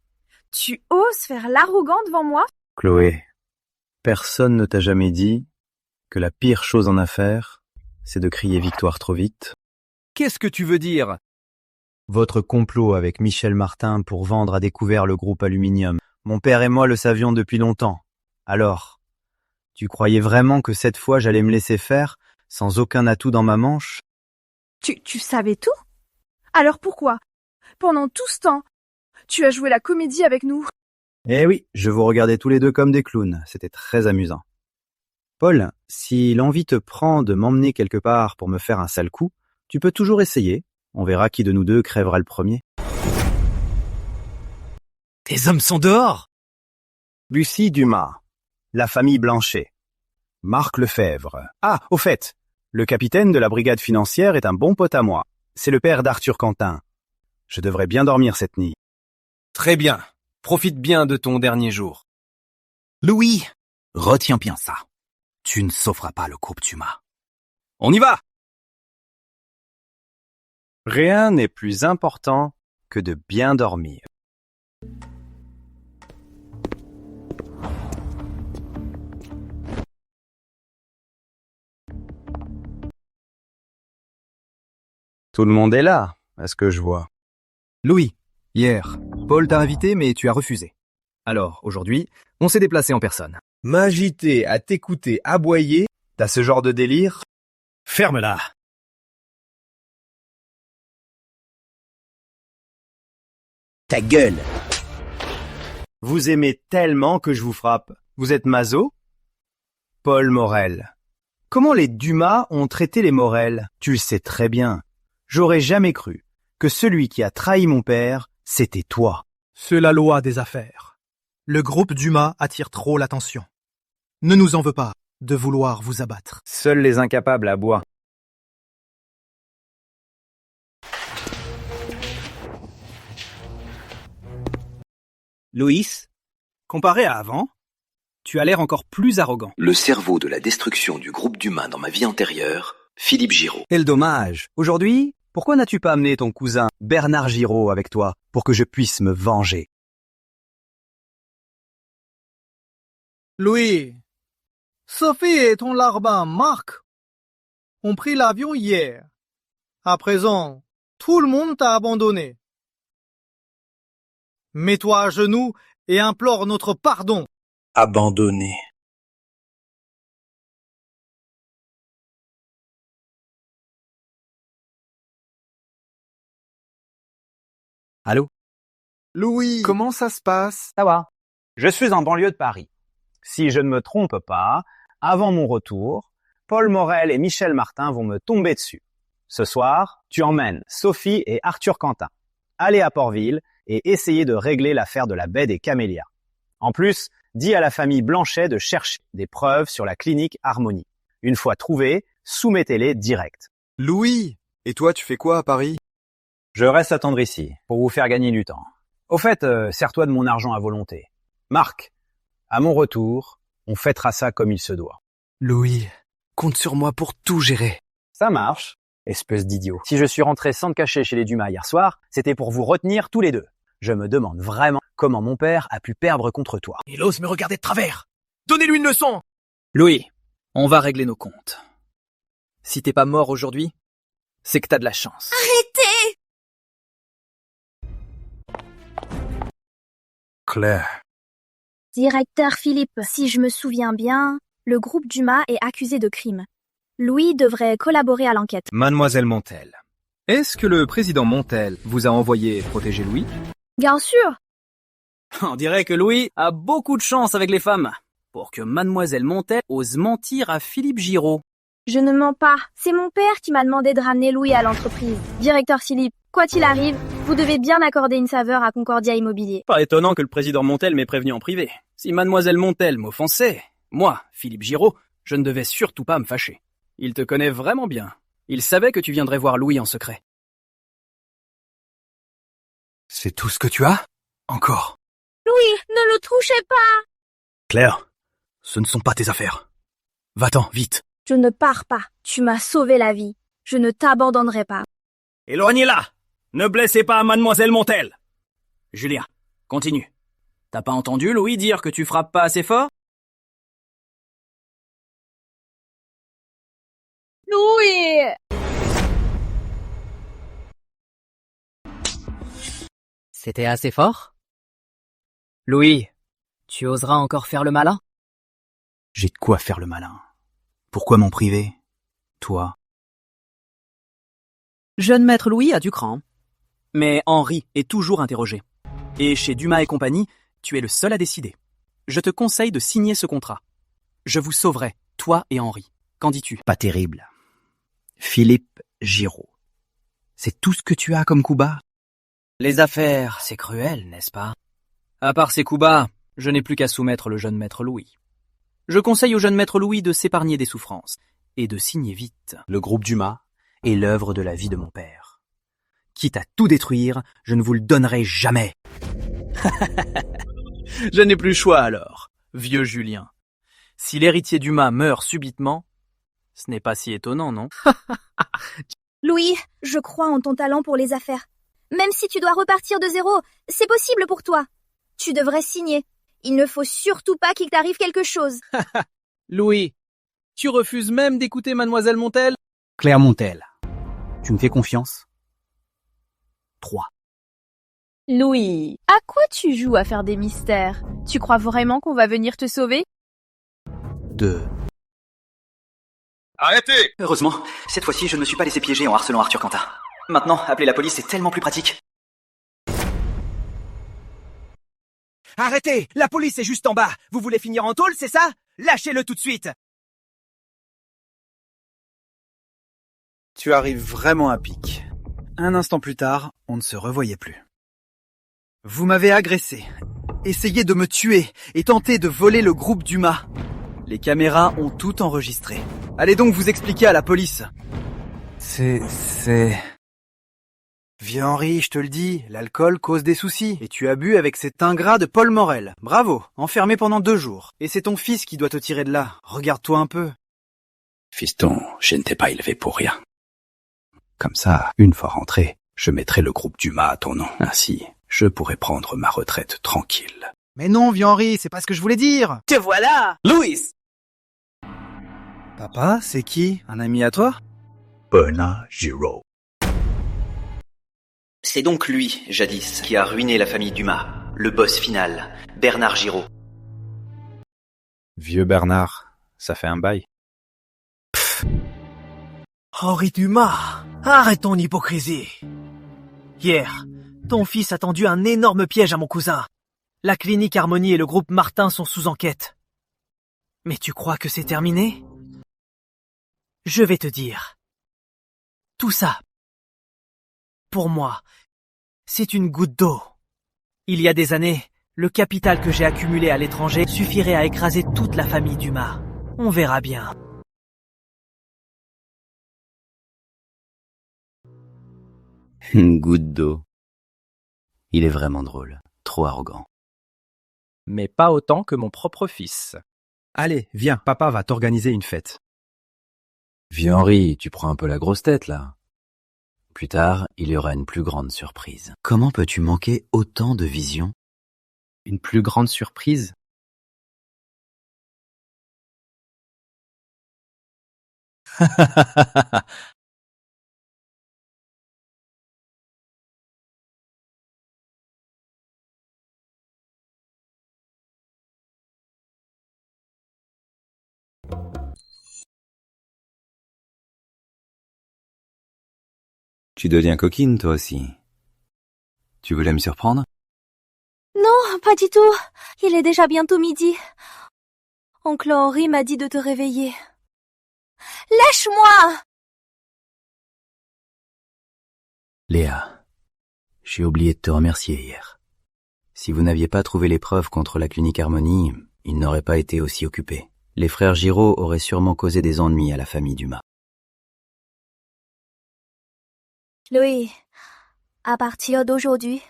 Tu oses faire l'arrogant devant moi? Chloé, personne ne t'a jamais dit que la pire chose en affaires, c'est de crier victoire trop vite? Qu'est-ce que tu veux dire? Votre complot avec Michel Martin pour vendre à découvert le groupe Aluminium. Mon père et moi le savions depuis longtemps. Alors, tu croyais vraiment que cette fois j'allais me laisser faire, sans aucun atout dans ma manche? Tu savais tout? Alors pourquoi, pendant tout ce temps, tu as joué la comédie avec nous? Eh oui, je vous regardais tous les deux comme des clowns, c'était très amusant. Paul, si l'envie te prend de m'emmener quelque part pour me faire un sale coup, tu peux toujours essayer. On verra qui de nous deux crèvera le premier. Tes hommes sont dehors? Lucie Dumas, la famille Blanchet, Marc Lefebvre. Ah, au fait, le capitaine de la brigade financière est un bon pote à moi. C'est le père d'Arthur Quentin. Je devrais bien dormir cette nuit. Très bien. Profite bien de ton dernier jour. Louis, retiens bien ça. Tu ne sauveras pas le groupe Dumas. On y va! Rien n'est plus important que de bien dormir. Tout le monde est là, à ce que je vois. Louis, hier, Paul t'a invité mais tu as refusé. Alors, aujourd'hui, on s'est déplacé en personne. M'agiter à t'écouter aboyer, t'as ce genre de délire? Ferme-la! Ta gueule! Vous aimez tellement que je vous frappe. Vous êtes maso? Paul Morel. Comment les Dumas ont traité les Morel? Tu le sais très bien. J'aurais jamais cru que celui qui a trahi mon père, c'était toi. C'est la loi des affaires. Le groupe Dumas attire trop l'attention. Ne nous en veux pas de vouloir vous abattre. Seuls les incapables aboient. Loïs, comparé à avant, tu as l'air encore plus arrogant. Le cerveau de la destruction du groupe d'humains dans ma vie antérieure, Philippe Giraud. Quel dommage. Aujourd'hui, pourquoi n'as-tu pas amené ton cousin Bernard Giraud avec toi pour que je puisse me venger? Louis, Sophie et ton larbin Marc ont pris l'avion hier. À présent, tout le monde t'a abandonné. Mets-toi à genoux et implore notre pardon. Abandonné. Allô? Louis, comment ça se passe? Ça va. Je suis en banlieue de Paris. Si je ne me trompe pas, avant mon retour, Paul Morel et Michel Martin vont me tomber dessus. Ce soir, tu emmènes Sophie et Arthur Quentin. Allez à Portville et essayez de régler l'affaire de la baie des Camélias. En plus, dis à la famille Blanchet de chercher des preuves sur la clinique Harmonie. Une fois trouvées, soumettez-les direct. Louis, et toi tu fais quoi à Paris? Je reste attendre ici, pour vous faire gagner du temps. Au fait, sers-toi de mon argent à volonté. Marc, à mon retour, on fêtera ça comme il se doit. Louis, compte sur moi pour tout gérer. Ça marche, espèce d'idiot. Si je suis rentré sans te cacher chez les Dumas hier soir, c'était pour vous retenir tous les deux. Je me demande vraiment comment mon père a pu perdre contre toi. Il ose me regarder de travers. Donnez-lui une leçon. Louis, on va régler nos comptes. Si t'es pas mort aujourd'hui, c'est que t'as de la chance. Arrêtez! Claire. Directeur Philippe, si je me souviens bien, le groupe Dumas est accusé de crime. Louis devrait collaborer à l'enquête. Mademoiselle Montel, est-ce que le président Montel vous a envoyé protéger Louis? Bien sûr! On dirait que Louis a beaucoup de chance avec les femmes, pour que Mademoiselle Montel ose mentir à Philippe Giraud. Je ne mens pas. C'est mon père qui m'a demandé de ramener Louis à l'entreprise. Directeur Philippe, quoi qu'il arrive, vous devez bien accorder une saveur à Concordia Immobilier. Pas étonnant que le président Montel m'ait prévenu en privé. Si Mademoiselle Montel m'offensait, moi, Philippe Giraud, je ne devais surtout pas me fâcher. Il te connaît vraiment bien. Il savait que tu viendrais voir Louis en secret. C'est tout ce que tu as? Encore? Louis, ne le touchez pas! Claire, ce ne sont pas tes affaires. Va-t'en, vite. Je ne pars pas. Tu m'as sauvé la vie. Je ne t'abandonnerai pas. Éloignez-la! Ne blessez pas Mademoiselle Montel! Julien, continue. T'as pas entendu Louis dire que tu frappes pas assez fort? Louis! C'était assez fort? Louis, tu oseras encore faire le malin? J'ai de quoi faire le malin. Pourquoi m'en priver? Toi? Jeune maître Louis a du cran. Mais Henri est toujours interrogé. Et chez Dumas et compagnie, tu es le seul à décider. Je te conseille de signer ce contrat. Je vous sauverai, toi et Henri. Qu'en dis-tu? Pas terrible. Philippe Giraud. C'est tout ce que tu as comme coup bas? Les affaires, c'est cruel, n'est-ce pas? À part ces coups bas, je n'ai plus qu'à soumettre le jeune maître Louis. Je conseille au jeune maître Louis de s'épargner des souffrances et de signer vite. Le groupe Dumas est l'œuvre de la vie de mon père. Quitte à tout détruire, je ne vous le donnerai jamais. Je n'ai plus le choix alors, vieux Julien. Si l'héritier Dumas meurt subitement, ce n'est pas si étonnant, non? Louis, je crois en ton talent pour les affaires. Même si tu dois repartir de zéro, c'est possible pour toi. Tu devrais signer. Il ne faut surtout pas qu'il t'arrive quelque chose. Louis, tu refuses même d'écouter mademoiselle Montel? Claire Montel, tu me fais confiance? 3. Louis, à quoi tu joues à faire des mystères? Tu crois vraiment qu'on va venir te sauver? 2. Arrêtez! Heureusement, cette fois-ci, je ne me suis pas laissé piéger en harcelant Arthur Quentin. Maintenant, appeler la police est tellement plus pratique. Arrêtez! La police est juste en bas! Vous voulez finir en tôle, c'est ça? Lâchez-le tout de suite! Tu arrives vraiment à pic. Un instant plus tard, on ne se revoyait plus. Vous m'avez agressé, essayé de me tuer et tenté de voler le groupe Dumas. Les caméras ont tout enregistré. Allez donc vous expliquer à la police. C'est... Vieux Henri, je te le dis, l'alcool cause des soucis. Et tu as bu avec cet ingrat de Paul Morel. Bravo, enfermé pendant 2 jours. Et c'est ton fils qui doit te tirer de là. Regarde-toi un peu. Fiston, je ne t'ai pas élevé pour rien. Comme ça, une fois rentré, je mettrai le groupe Dumas à ton nom. Ainsi, je pourrai prendre ma retraite tranquille. Mais non, vieux Henri, c'est pas ce que je voulais dire. Te voilà, Louis. Papa, c'est qui? Un ami à toi? Bernard Giraud. C'est donc lui, jadis, qui a ruiné la famille Dumas, le boss final, Bernard Giraud. Vieux Bernard, ça fait un bail. Henri Dumas, arrête ton hypocrisie. Hier, ton fils a tendu un énorme piège à mon cousin. La clinique Harmonie et le groupe Martin sont sous enquête. Mais tu crois que c'est terminé? Je vais te dire. Tout ça, pour moi, c'est une goutte d'eau. Il y a des années, le capital que j'ai accumulé à l'étranger suffirait à écraser toute la famille Dumas. On verra bien. Une goutte d'eau. Il est vraiment drôle, trop arrogant. Mais pas autant que mon propre fils. Allez, viens, papa va t'organiser une fête. Vieux Henri, tu prends un peu la grosse tête, là. Plus tard, il y aura une plus grande surprise. Comment peux-tu manquer autant de visions? Une plus grande surprise? Tu deviens coquine, toi aussi. Tu voulais me surprendre? Non, pas du tout. Il est déjà bientôt midi. Oncle Henri m'a dit de te réveiller. Lâche-moi! Léa, j'ai oublié de te remercier hier. Si vous n'aviez pas trouvé les preuves contre la clinique Harmonie, il n'aurait pas été aussi occupé. Les frères Giraud auraient sûrement causé des ennuis à la famille Dumas. Louis, à partir d'aujourd'hui,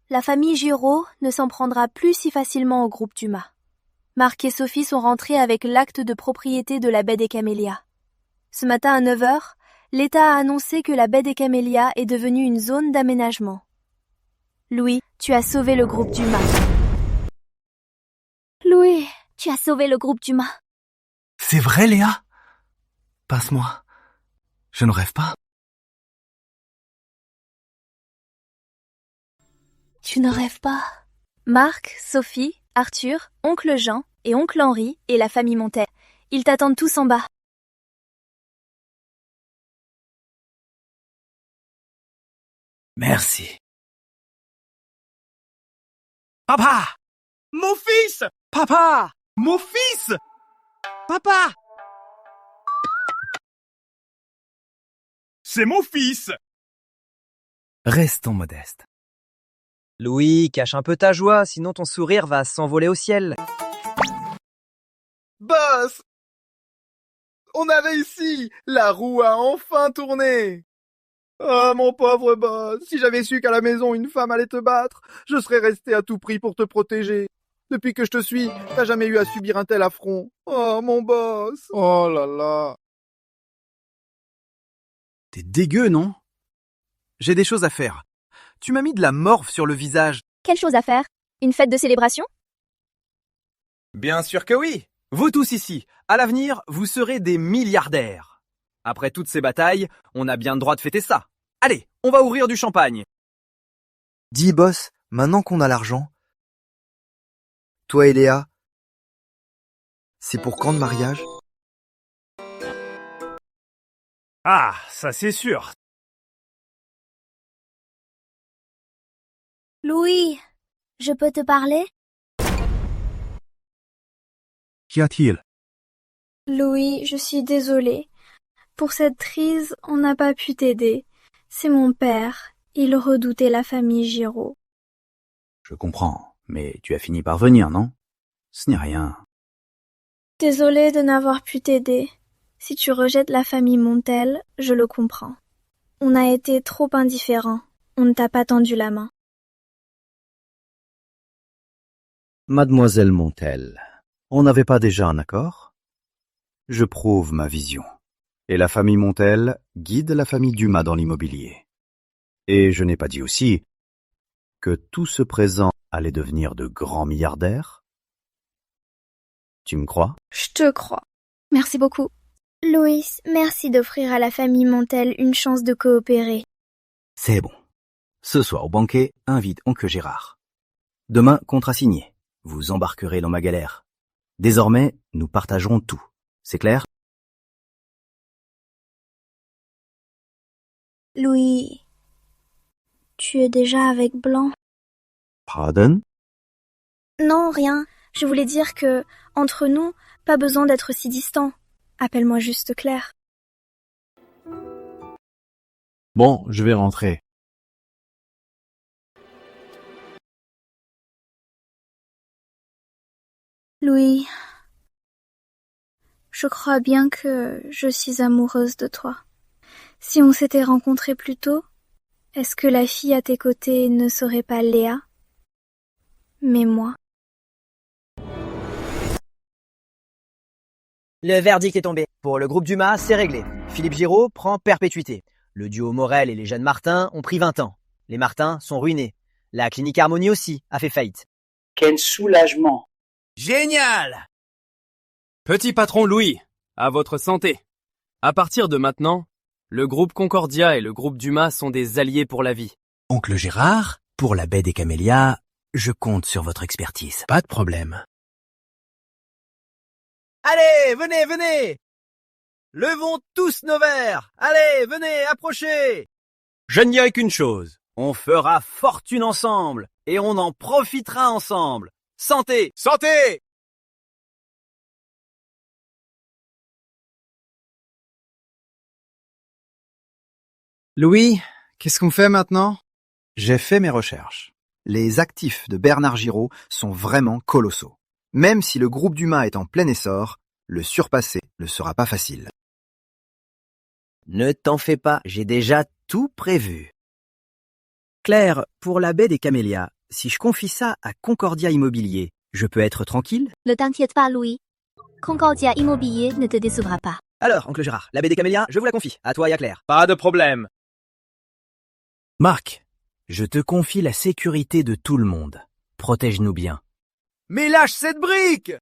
la famille Giraud ne s'en prendra plus si facilement au groupe Dumas. Marc et Sophie sont rentrés avec l'acte de propriété de la baie des Camélias. Ce matin à 9h, l'État a annoncé que la baie des Camélias est devenue une zone d'aménagement. Louis, tu as sauvé le groupe Dumas. Louis, tu as sauvé le groupe Dumas. C'est vrai, Léa? Passe-moi. Je ne rêve pas. Tu ne rêves pas? Marc, Sophie, Arthur, oncle Jean et oncle Henri et la famille Montel. Ils t'attendent tous en bas. Merci. Papa! Mon fils! Papa! Mon fils! Papa! C'est mon fils! Restons modestes. Louis, cache un peu ta joie, sinon ton sourire va s'envoler au ciel. Boss! On a réussi! La roue a enfin tourné! Oh, mon pauvre boss! Si j'avais su qu'à la maison une femme allait te battre, je serais resté à tout prix pour te protéger. Depuis que je te suis, t'as jamais eu à subir un tel affront. Oh, mon boss! Oh là là! T'es dégueu, non? J'ai des choses à faire. Tu m'as mis de la morve sur le visage. Quelle chose à faire? Une fête de célébration? Bien sûr que oui. Vous tous ici, à l'avenir, vous serez des milliardaires. Après toutes ces batailles, on a bien le droit de fêter ça. Allez, on va ouvrir du champagne. Dis, boss, maintenant qu'on a l'argent, toi et Léa, c'est pour quand le mariage? Ah, ça c'est sûr. Louis, je peux te parler? Qu'y a-t-il? Louis, je suis désolée. Pour cette crise, on n'a pas pu t'aider. C'est mon père. Il redoutait la famille Giraud. Je comprends, mais tu as fini par venir, non? Ce n'est rien. Désolée de n'avoir pu t'aider. Si tu rejettes la famille Montel, je le comprends. On a été trop indifférents. On ne t'a pas tendu la main. Mademoiselle Montel, on n'avait pas déjà un accord? Je prouve ma vision. Et la famille Montel guide la famille Dumas dans l'immobilier. Et je n'ai pas dit aussi que tout ce présent allait devenir de grands milliardaires? Tu me crois? Je te crois. Merci beaucoup. Louis, merci d'offrir à la famille Montel une chance de coopérer. C'est bon. Ce soir au banquet, invite oncle Gérard. Demain, contrat signé. Vous embarquerez dans ma galère. Désormais, nous partagerons tout. C'est clair? Louis, tu es déjà avec Blanc? Pardon? Non, rien. Je voulais dire que, entre nous, pas besoin d'être si distant. Appelle-moi juste Claire. Bon, je vais rentrer. Louis, je crois bien que je suis amoureuse de toi. Si on s'était rencontrés plus tôt, est-ce que la fille à tes côtés ne serait pas Léa? Mais moi. Le verdict est tombé. Pour le groupe Dumas, c'est réglé. Philippe Giraud prend perpétuité. Le duo Morel et les jeunes Martin ont pris 20 ans. Les Martin sont ruinés. La clinique Harmonie aussi a fait faillite. Quel soulagement! Génial! Petit patron Louis, à votre santé. À partir de maintenant, le groupe Concordia et le groupe Dumas sont des alliés pour la vie. Oncle Gérard, pour la baie des Camélias, je compte sur votre expertise. Pas de problème. Allez, venez, venez! Levons tous nos verres! Allez, venez, approchez! Je ne dirai qu'une chose. On fera fortune ensemble et on en profitera ensemble. Santé! Santé! Louis, qu'est-ce qu'on fait maintenant? J'ai fait mes recherches. Les actifs de Bernard Giraud sont vraiment colossaux. Même si le groupe Dumas est en plein essor, le surpasser ne sera pas facile. Ne t'en fais pas, j'ai déjà tout prévu. Claire, pour la baie des Camélias, si je confie ça à Concordia Immobilier, je peux être tranquille? Ne t'inquiète pas, Louis. Concordia Immobilier ne te décevra pas. Alors, oncle Gérard, la baie des Camélias, je vous la confie, à toi et à Claire. Pas de problème. Marc, je te confie la sécurité de tout le monde. Protège-nous bien. Mais lâche cette brique!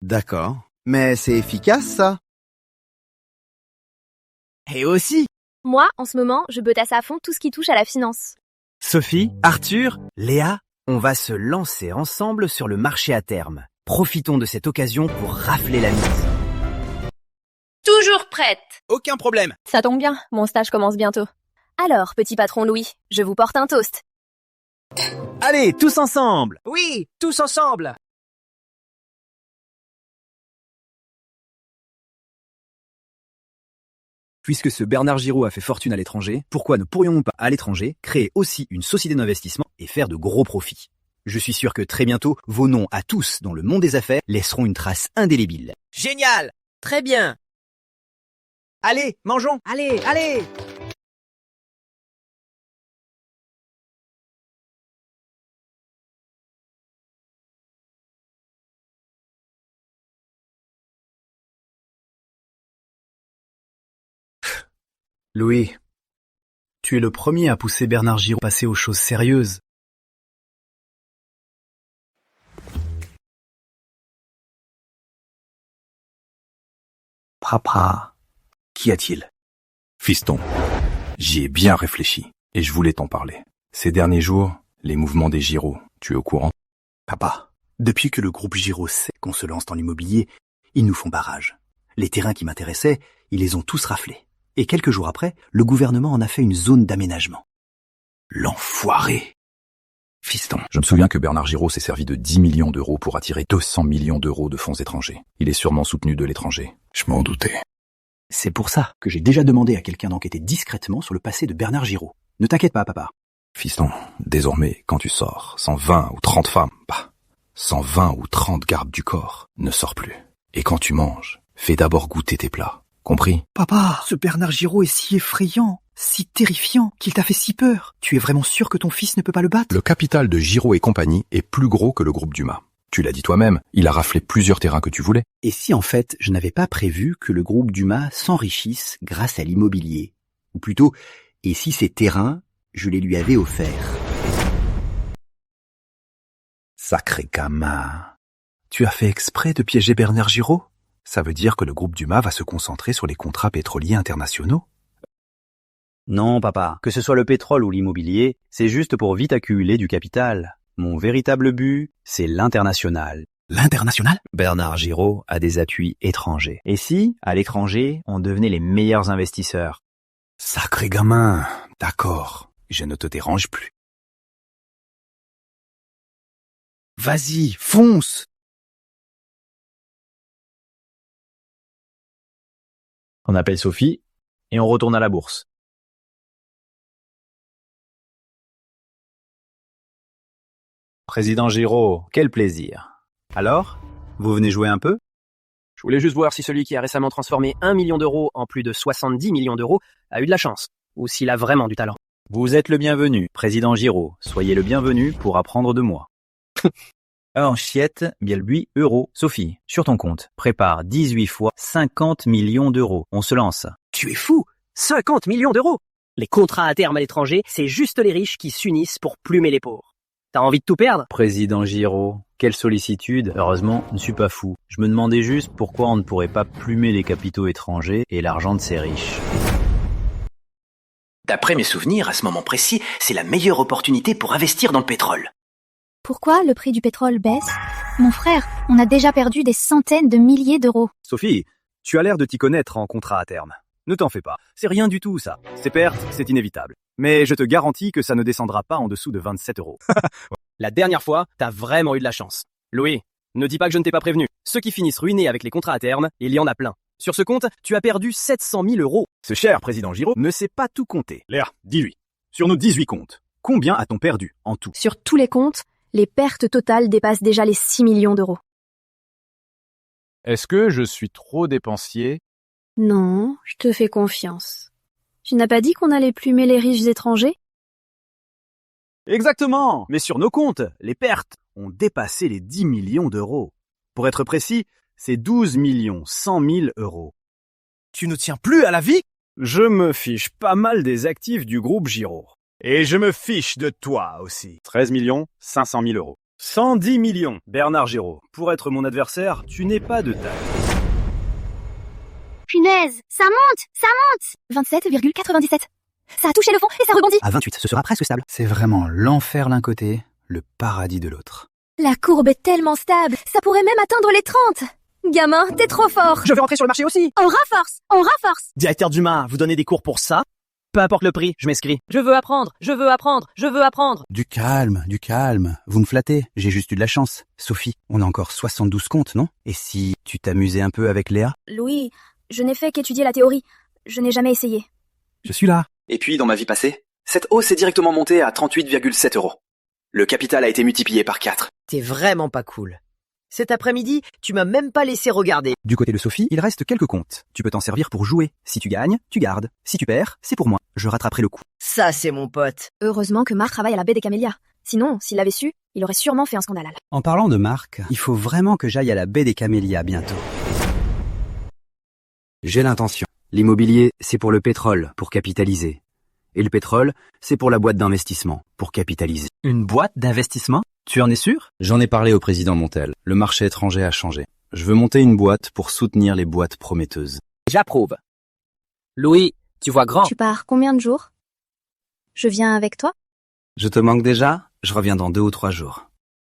D'accord. Mais c'est efficace, ça? Et aussi, Moi, en ce moment, je betasse à fond tout ce qui touche à la finance. Sophie, Arthur, Léa, on va se lancer ensemble sur le marché à terme. Profitons de cette occasion pour rafler la mise. Toujours prête. Aucun problème. Ça tombe bien, mon stage commence bientôt. Alors, petit patron Louis, je vous porte un toast. Allez, tous ensemble. Oui, tous ensemble. Puisque ce Bernard Giraud a fait fortune à l'étranger, pourquoi ne pourrions-nous pas, à l'étranger, créer aussi une société d'investissement et faire de gros profits? Je suis sûr que très bientôt, vos noms à tous dans le monde des affaires laisseront une trace indélébile. Génial. Très bien. Allez, mangeons. Allez, allez. Louis, tu es le premier à pousser Bernard Giraud à passer aux choses sérieuses. Papa. Qu'y a-t-il? Fiston, j'y ai bien réfléchi et je voulais t'en parler. Ces derniers jours, les mouvements des Giraud, tu es au courant? Papa, depuis que le groupe Giraud sait qu'on se lance dans l'immobilier, ils nous font barrage. Les terrains qui m'intéressaient, ils les ont tous raflés. Et quelques jours après, le gouvernement en a fait une zone d'aménagement. L'enfoiré! Fiston, je me souviens que Bernard Giraud s'est servi de 10 millions d'euros pour attirer 200 millions d'euros de fonds étrangers. Il est sûrement soutenu de l'étranger. Je m'en doutais. C'est pour ça que j'ai déjà demandé à quelqu'un d'enquêter discrètement sur le passé de Bernard Giraud. Ne t'inquiète pas, papa. Fiston, désormais, quand tu sors, 120 ou 30 femmes, 120 ou 30 gardes du corps, ne sors plus. Et quand tu manges, fais d'abord goûter tes plats. Compris? Papa, ce Bernard Giraud est si effrayant, si terrifiant, qu'il t'a fait si peur. Tu es vraiment sûr que ton fils ne peut pas le battre? Le capital de Giraud et compagnie est plus gros que le groupe Dumas. Tu l'as dit toi-même, il a raflé plusieurs terrains que tu voulais. Et si en fait, je n'avais pas prévu que le groupe Dumas s'enrichisse grâce à l'immobilier? Ou plutôt, et si ces terrains, je les lui avais offerts? Sacré gamin. Tu as fait exprès de piéger Bernard Giraud? Ça veut dire que le groupe Dumas va se concentrer sur les contrats pétroliers internationaux? Non, papa. Que ce soit le pétrole ou l'immobilier, c'est juste pour vite accumuler du capital. Mon véritable but, c'est l'international. L'international? Bernard Giraud a des appuis étrangers. Et si, à l'étranger, on devenait les meilleurs investisseurs? Sacré gamin. D'accord. Je ne te dérange plus. Vas-y, fonce! On appelle Sophie et on retourne à la bourse. Président Giraud, quel plaisir. Alors, vous venez jouer un peu? Je voulais juste voir si celui qui a récemment transformé 1 million d'euros en plus de 70 millions d'euros a eu de la chance, ou s'il a vraiment du talent. Vous êtes le bienvenu, Président Giraud. Soyez le bienvenu pour apprendre de moi. En chiettes, Bielbuy, euros. Sophie, sur ton compte, prépare 18 fois 50 millions d'euros. On se lance. Tu es fou! 50 millions d'euros! Les contrats à terme à l'étranger, c'est juste les riches qui s'unissent pour plumer les pauvres. T'as envie de tout perdre? Président Giraud, quelle sollicitude. Heureusement, je ne suis pas fou. Je me demandais juste pourquoi on ne pourrait pas plumer les capitaux étrangers et l'argent de ces riches. D'après mes souvenirs, à ce moment précis, c'est la meilleure opportunité pour investir dans le pétrole. Pourquoi le prix du pétrole baisse? Mon frère, on a déjà perdu des centaines de milliers d'euros. Sophie, tu as l'air de t'y connaître en contrat à terme. Ne t'en fais pas, c'est rien du tout ça. Ces pertes, c'est inévitable. Mais je te garantis que ça ne descendra pas en dessous de 27 euros. La dernière fois, t'as vraiment eu de la chance. Louis, ne dis pas que je ne t'ai pas prévenu. Ceux qui finissent ruinés avec les contrats à terme, il y en a plein. Sur ce compte, tu as perdu 700 000 euros. Ce cher président Giraud ne sait pas tout compter. Léa, dis-lui. Sur nos 18 comptes, combien a-t-on perdu en tout? Sur tous les comptes, les pertes totales dépassent déjà les 6 millions d'euros. Est-ce que je suis trop dépensier? Non, je te fais confiance. Tu n'as pas dit qu'on allait plumer les riches étrangers? Exactement. Mais sur nos comptes, les pertes ont dépassé les 10 millions d'euros. Pour être précis, c'est 12 100 000 euros. Tu ne tiens plus à la vie? Je me fiche pas mal des actifs du groupe Giraud. Et je me fiche de toi aussi. 13 500 000 euros. 110 millions, Bernard Giraud. Pour être mon adversaire, tu n'es pas de taille. Punaise, ça monte! 27,97. Ça a touché le fond et ça rebondit. À 28, ce sera presque stable. C'est vraiment l'enfer l'un côté, le paradis de l'autre. La courbe est tellement stable, ça pourrait même atteindre les 30. Gamin, t'es trop fort. Je vais rentrer sur le marché aussi. On renforce, on renforce. Directeur Dumas, vous donnez des cours pour ça? Peu importe le prix, je m'inscris. Je veux apprendre, je veux apprendre, je veux apprendre. Du calme. Vous me flattez, j'ai juste eu de la chance. Sophie, on a encore 72 comptes, non? Et si tu t'amusais un peu avec Léa? Louis, je n'ai fait qu'étudier la théorie. Je n'ai jamais essayé. Je suis là. Et puis, dans ma vie passée, cette hausse est directement montée à 38,7 €. Le capital a été multiplié par 4. T'es vraiment pas cool. Cet après-midi, tu m'as même pas laissé regarder. Du côté de Sophie, il reste quelques comptes. Tu peux t'en servir pour jouer. Si tu gagnes, tu gardes. Si tu perds, c'est pour moi. Je rattraperai le coup. Ça, c'est mon pote. Heureusement que Marc travaille à la baie des Camélias. Sinon, s'il l'avait su, il aurait sûrement fait un scandale. En parlant de Marc, il faut vraiment que j'aille à la baie des Camélias bientôt. J'ai l'intention. L'immobilier, c'est pour le pétrole, pour capitaliser. Et le pétrole, c'est pour la boîte d'investissement, pour capitaliser. Une boîte d'investissement? Tu en es sûr? J'en ai parlé au président Montel. Le marché étranger a changé. Je veux monter une boîte pour soutenir les boîtes prometteuses. J'approuve. Louis, tu vois grand. Tu pars combien de jours? Je viens avec toi? Je te manque déjà? Je reviens dans 2 ou 3 jours.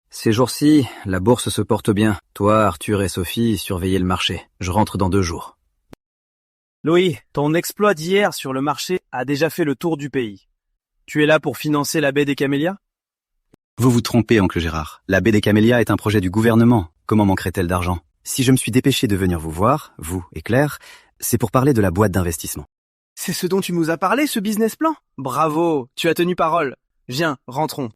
Ces jours-ci, la bourse se porte bien. Toi, Arthur et Sophie, surveillez le marché. Je rentre dans 2 jours. Louis, ton exploit d'hier sur le marché a déjà fait le tour du pays. Tu es là pour financer la baie des Camélias? Vous vous trompez, oncle Gérard. La baie des Camélias est un projet du gouvernement. Comment manquerait-elle d'argent? Si je me suis dépêché de venir vous voir, vous et Claire, c'est pour parler de la boîte d'investissement. C'est ce dont tu nous as parlé, ce business plan? Bravo, tu as tenu parole. Viens, rentrons.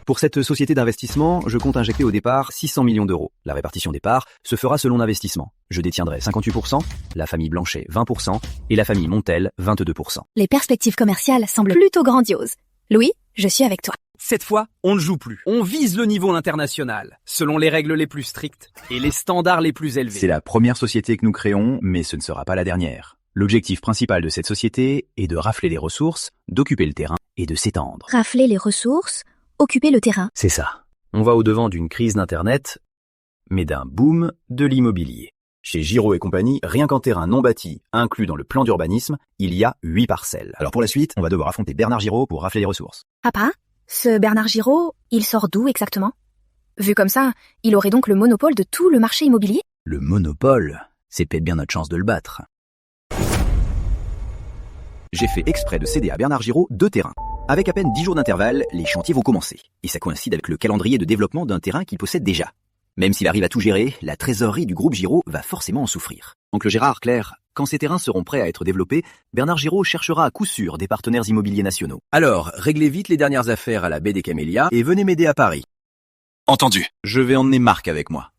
Pour cette société d'investissement, je compte injecter au départ 600 millions d'euros. La répartition des parts se fera selon l'investissement. Je détiendrai 58%, la famille Blanchet 20% et la famille Montel 22%. Les perspectives commerciales semblent plutôt grandioses. Louis, je suis avec toi. Cette fois, on ne joue plus. On vise le niveau international, selon les règles les plus strictes et les standards les plus élevés. C'est la première société que nous créons, mais ce ne sera pas la dernière. L'objectif principal de cette société est de rafler les ressources, d'occuper le terrain et de s'étendre. Rafler les ressources, occuper le terrain. C'est ça. On va au-devant d'une crise d'Internet, mais d'un boom de l'immobilier. Chez Giraud et compagnie, rien qu'en terrain non bâti, inclus dans le plan d'urbanisme, il y a 8 parcelles. Alors pour la suite, on va devoir affronter Bernard Giraud pour rafler les ressources. Papa, ce Bernard Giraud, il sort d'où exactement? Vu comme ça, il aurait donc le monopole de tout le marché immobilier? Le monopole? C'est peut-être bien notre chance de le battre. J'ai fait exprès de céder à Bernard Giraud 2 terrains. Avec à peine 10 jours d'intervalle, les chantiers vont commencer. Et ça coïncide avec le calendrier de développement d'un terrain qu'il possède déjà. Même s'il arrive à tout gérer, la trésorerie du groupe Giraud va forcément en souffrir. Oncle Gérard, Claire, quand ces terrains seront prêts à être développés, Bernard Giraud cherchera à coup sûr des partenaires immobiliers nationaux. Alors, réglez vite les dernières affaires à la baie des Camélias et venez m'aider à Paris. Entendu. Je vais emmener Marc avec moi.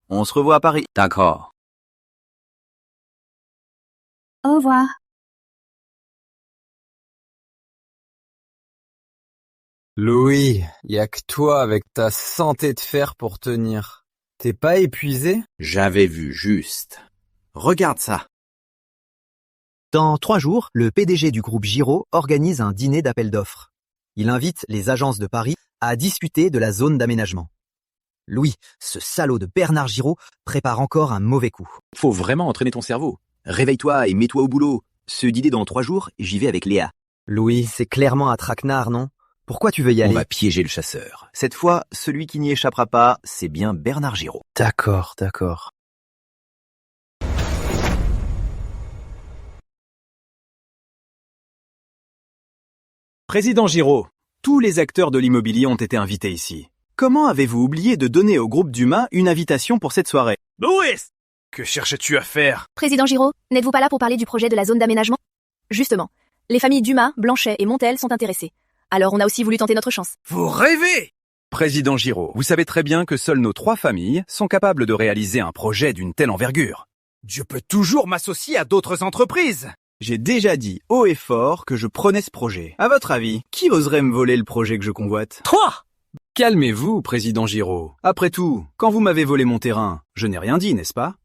On se revoit à Paris. D'accord. Au revoir. Louis, y a que toi avec ta santé de fer pour tenir. T'es pas épuisé? J'avais vu juste. Regarde ça. Dans 3 jours, le PDG du groupe Giraud organise un dîner d'appel d'offres. Il invite les agences de Paris à discuter de la zone d'aménagement. Louis, ce salaud de Bernard Giraud, prépare encore un mauvais coup. Faut vraiment entraîner ton cerveau. Réveille-toi et mets-toi au boulot. Ce dîner dans 3 jours, j'y vais avec Léa. Louis, c'est clairement un traquenard, non? Pourquoi tu veux y aller? On va piéger le chasseur. Cette fois, celui qui n'y échappera pas, c'est bien Bernard Giraud. D'accord. Président Giraud, tous les acteurs de l'immobilier ont été invités ici. Comment avez-vous oublié de donner au groupe Dumas une invitation pour cette soirée? Louis! Que cherches-tu à faire? Président Giraud, n'êtes-vous pas là pour parler du projet de la zone d'aménagement? Justement, les familles Dumas, Blanchet et Montel sont intéressées. Alors on a aussi voulu tenter notre chance. Vous rêvez! Président Giraud, vous savez très bien que seules nos 3 familles sont capables de réaliser un projet d'une telle envergure. Je peux toujours m'associer à d'autres entreprises. J'ai déjà dit haut et fort que je prenais ce projet. À votre avis, qui oserait me voler le projet que je convoite? Toi! Calmez-vous, président Giraud. Après tout, quand vous m'avez volé mon terrain, je n'ai rien dit, n'est-ce pas?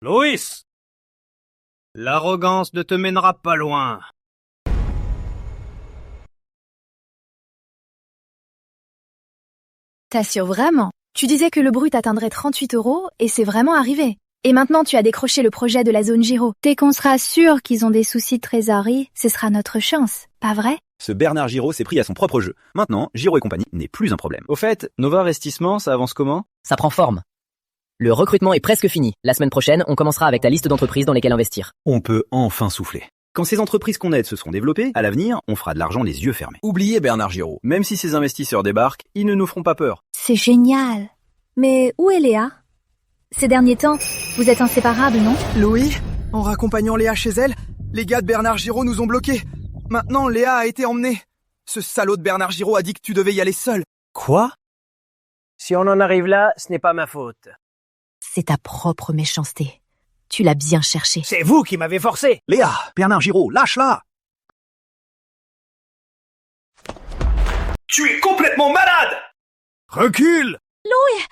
Louis! L'arrogance ne te mènera pas loin. T'assures vraiment? Tu disais que le brut atteindrait 38 € et c'est vraiment arrivé. Et maintenant tu as décroché le projet de la zone Giro. Dès qu'on sera sûr qu'ils ont des soucis de trésorerie, ce sera notre chance, pas vrai? Ce Bernard Giraud s'est pris à son propre jeu. Maintenant, Giraud et compagnie n'est plus un problème. Au fait, Nova Investissement, ça avance comment? Ça prend forme. Le recrutement est presque fini. La semaine prochaine, on commencera avec ta liste d'entreprises dans lesquelles investir. On peut enfin souffler. Quand ces entreprises qu'on aide se seront développées, à l'avenir, on fera de l'argent les yeux fermés. Oubliez Bernard Giraud. Même si ces investisseurs débarquent, ils ne nous feront pas peur. C'est génial. Mais où est Léa? Ces derniers temps, vous êtes inséparables, non? Louis, en raccompagnant Léa chez elle, les gars de Bernard Giraud nous ont bloqués. Maintenant, Léa a été emmenée. Ce salaud de Bernard Giraud a dit que tu devais y aller seul. Quoi? Si on en arrive là, ce n'est pas ma faute. C'est ta propre méchanceté. Tu l'as bien cherché. C'est vous qui m'avez forcé. Léa, Bernard Giraud, lâche-la! Tu es complètement malade! Recule! Louis!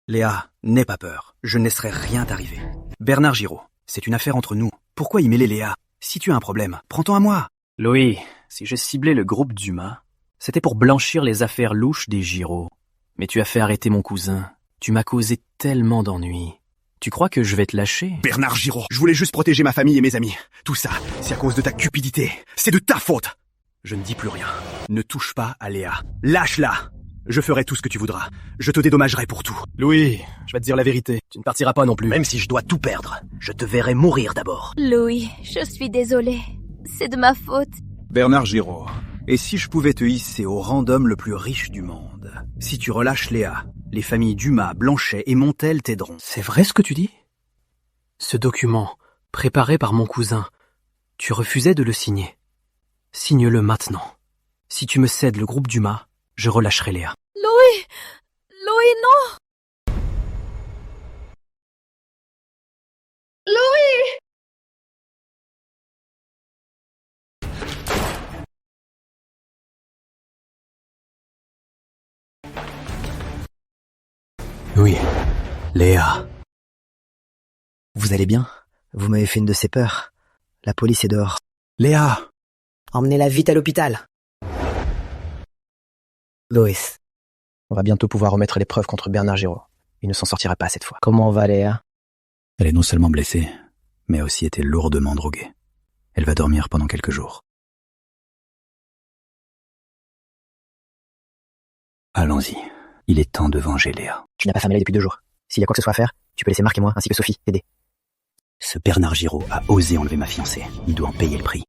Léa, n'aie pas peur. Je ne laisserai rien t'arriver. Bernard Giraud, c'est une affaire entre nous. Pourquoi y mêler Léa? Si tu as un problème, prends-toi à moi. Louis, si je ciblais le groupe Dumas, c'était pour blanchir les affaires louches des Giraud. Mais tu as fait arrêter mon cousin. Tu m'as causé tellement d'ennuis. Tu crois que je vais te lâcher? Bernard Giraud, je voulais juste protéger ma famille et mes amis. Tout ça, c'est à cause de ta cupidité. C'est de ta faute. Je ne dis plus rien. Ne touche pas à Léa. Lâche-la. Je ferai tout ce que tu voudras. Je te dédommagerai pour tout. Louis, je vais te dire la vérité. Tu ne partiras pas non plus. Même si je dois tout perdre, je te verrai mourir d'abord. Louis, je suis désolée. C'est de ma faute. Bernard Giraud, et si je pouvais te hisser au rang d'homme le plus riche du monde? Si tu relâches Léa, les familles Dumas, Blanchet et Montel t'aideront. C'est vrai ce que tu dis? Ce document, préparé par mon cousin, tu refusais de le signer. Signe-le maintenant. Si tu me cèdes le groupe Dumas, je relâcherai Léa. Louis! Louis, non! Louis! Oui, Léa. Vous allez bien? Vous m'avez fait une de ces peurs. La police est dehors. Léa! Emmenez-la vite à l'hôpital. Loïs, on va bientôt pouvoir remettre les preuves contre Bernard Giraud. Il ne s'en sortira pas cette fois. Comment va Léa? Elle est non seulement blessée, mais a aussi été lourdement droguée. Elle va dormir pendant quelques jours. Allons-y. Il est temps de venger Léa. Tu n'as pas fermé l'œil depuis 2 jours. S'il y a quoi que ce soit à faire, tu peux laisser Marc et moi, ainsi que Sophie, t'aider. Ce Bernard Giraud a osé enlever ma fiancée. Il doit en payer le prix.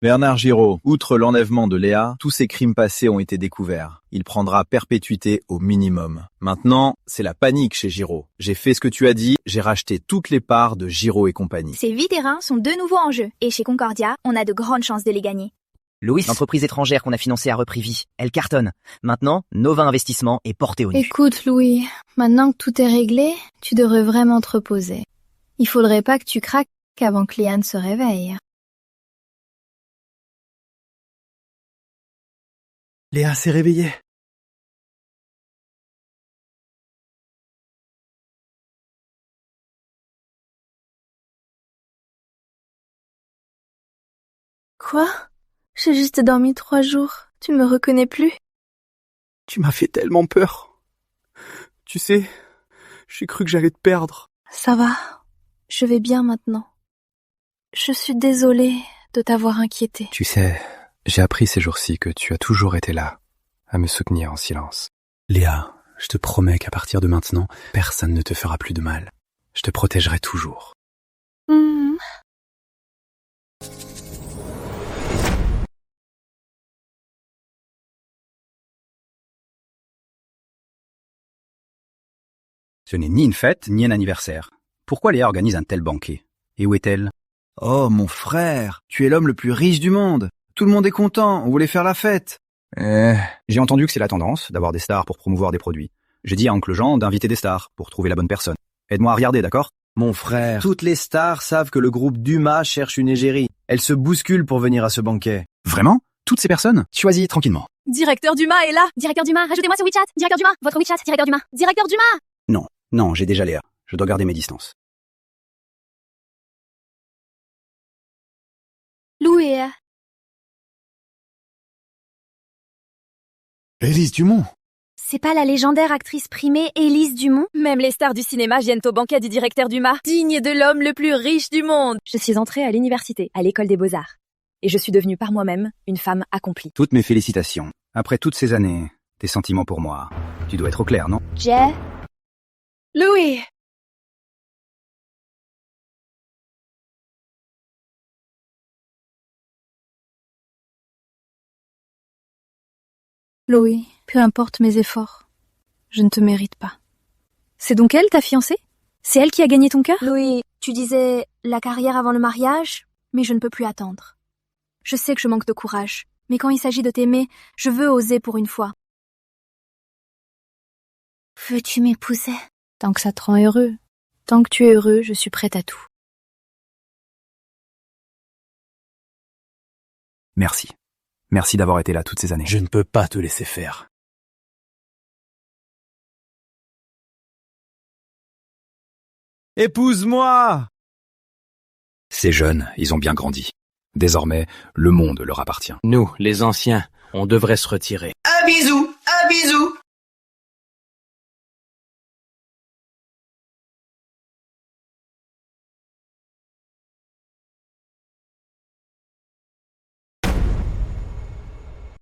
Bernard Giraud, outre l'enlèvement de Léa, tous ses crimes passés ont été découverts. Il prendra perpétuité au minimum. Maintenant, c'est la panique chez Giraud. J'ai fait ce que tu as dit, j'ai racheté toutes les parts de Giraud et compagnie. Ces 8 terrains sont de nouveau en jeu. Et chez Concordia, on a de grandes chances de les gagner. Louis, l'entreprise étrangère qu'on a financée a repris vie. Elle cartonne. Maintenant, Nova Investissement est portée au nu. Écoute, Louis, maintenant que tout est réglé, tu devrais vraiment te reposer. Il faudrait pas que tu craques avant que Liane se réveille. Léa s'est réveillée. Quoi? J'ai juste dormi 3 jours. Tu me reconnais plus? Tu m'as fait tellement peur. Tu sais, j'ai cru que j'allais te perdre. Ça va. Je vais bien maintenant. Je suis désolée de t'avoir inquiété. Tu sais, j'ai appris ces jours-ci que tu as toujours été là, à me soutenir en silence. Léa, je te promets qu'à partir de maintenant, personne ne te fera plus de mal. Je te protégerai toujours. Ce n'est ni une fête, ni un anniversaire. Pourquoi Léa organise un tel banquet? Et où est-elle? Oh, mon frère, tu es l'homme le plus riche du monde. Tout le monde est content, on voulait faire la fête. J'ai entendu que c'est la tendance d'avoir des stars pour promouvoir des produits. J'ai dit à Oncle Jean d'inviter des stars pour trouver la bonne personne. Aide-moi à regarder, d'accord? Mon frère, toutes les stars savent que le groupe Dumas cherche une égérie. Elles se bousculent pour venir à ce banquet. Vraiment? Toutes ces personnes? Choisis tranquillement. Directeur Dumas est là. Directeur Dumas, rajoutez-moi sur WeChat. Directeur Dumas, votre WeChat, Directeur Dumas. Directeur Dumas! Non, j'ai déjà Léa. Je dois garder mes distances. Louis, Élise Dumont. C'est pas la légendaire actrice primée Élise Dumont? Même les stars du cinéma viennent au banquet du directeur Dumas, digne de l'homme le plus riche du monde. Je suis entrée à l'université, à l'école des beaux-arts. Et je suis devenue par moi-même une femme accomplie. Toutes mes félicitations. Après toutes ces années, tes sentiments pour moi, tu dois être au clair, non? Jay? Louis! Louis, peu importe mes efforts, je ne te mérite pas. C'est donc elle, ta fiancée? C'est elle qui a gagné ton cœur? Louis, tu disais la carrière avant le mariage, mais je ne peux plus attendre. Je sais que je manque de courage, mais quand il s'agit de t'aimer, je veux oser pour une fois. Veux-tu m'épouser? Tant que ça te rend heureux. Tant que tu es heureux, je suis prête à tout. Merci. Merci d'avoir été là toutes ces années. Je ne peux pas te laisser faire. Épouse-moi! Ces jeunes, ils ont bien grandi. Désormais, le monde leur appartient. Nous, les anciens, on devrait se retirer. Un bisou, un bisou.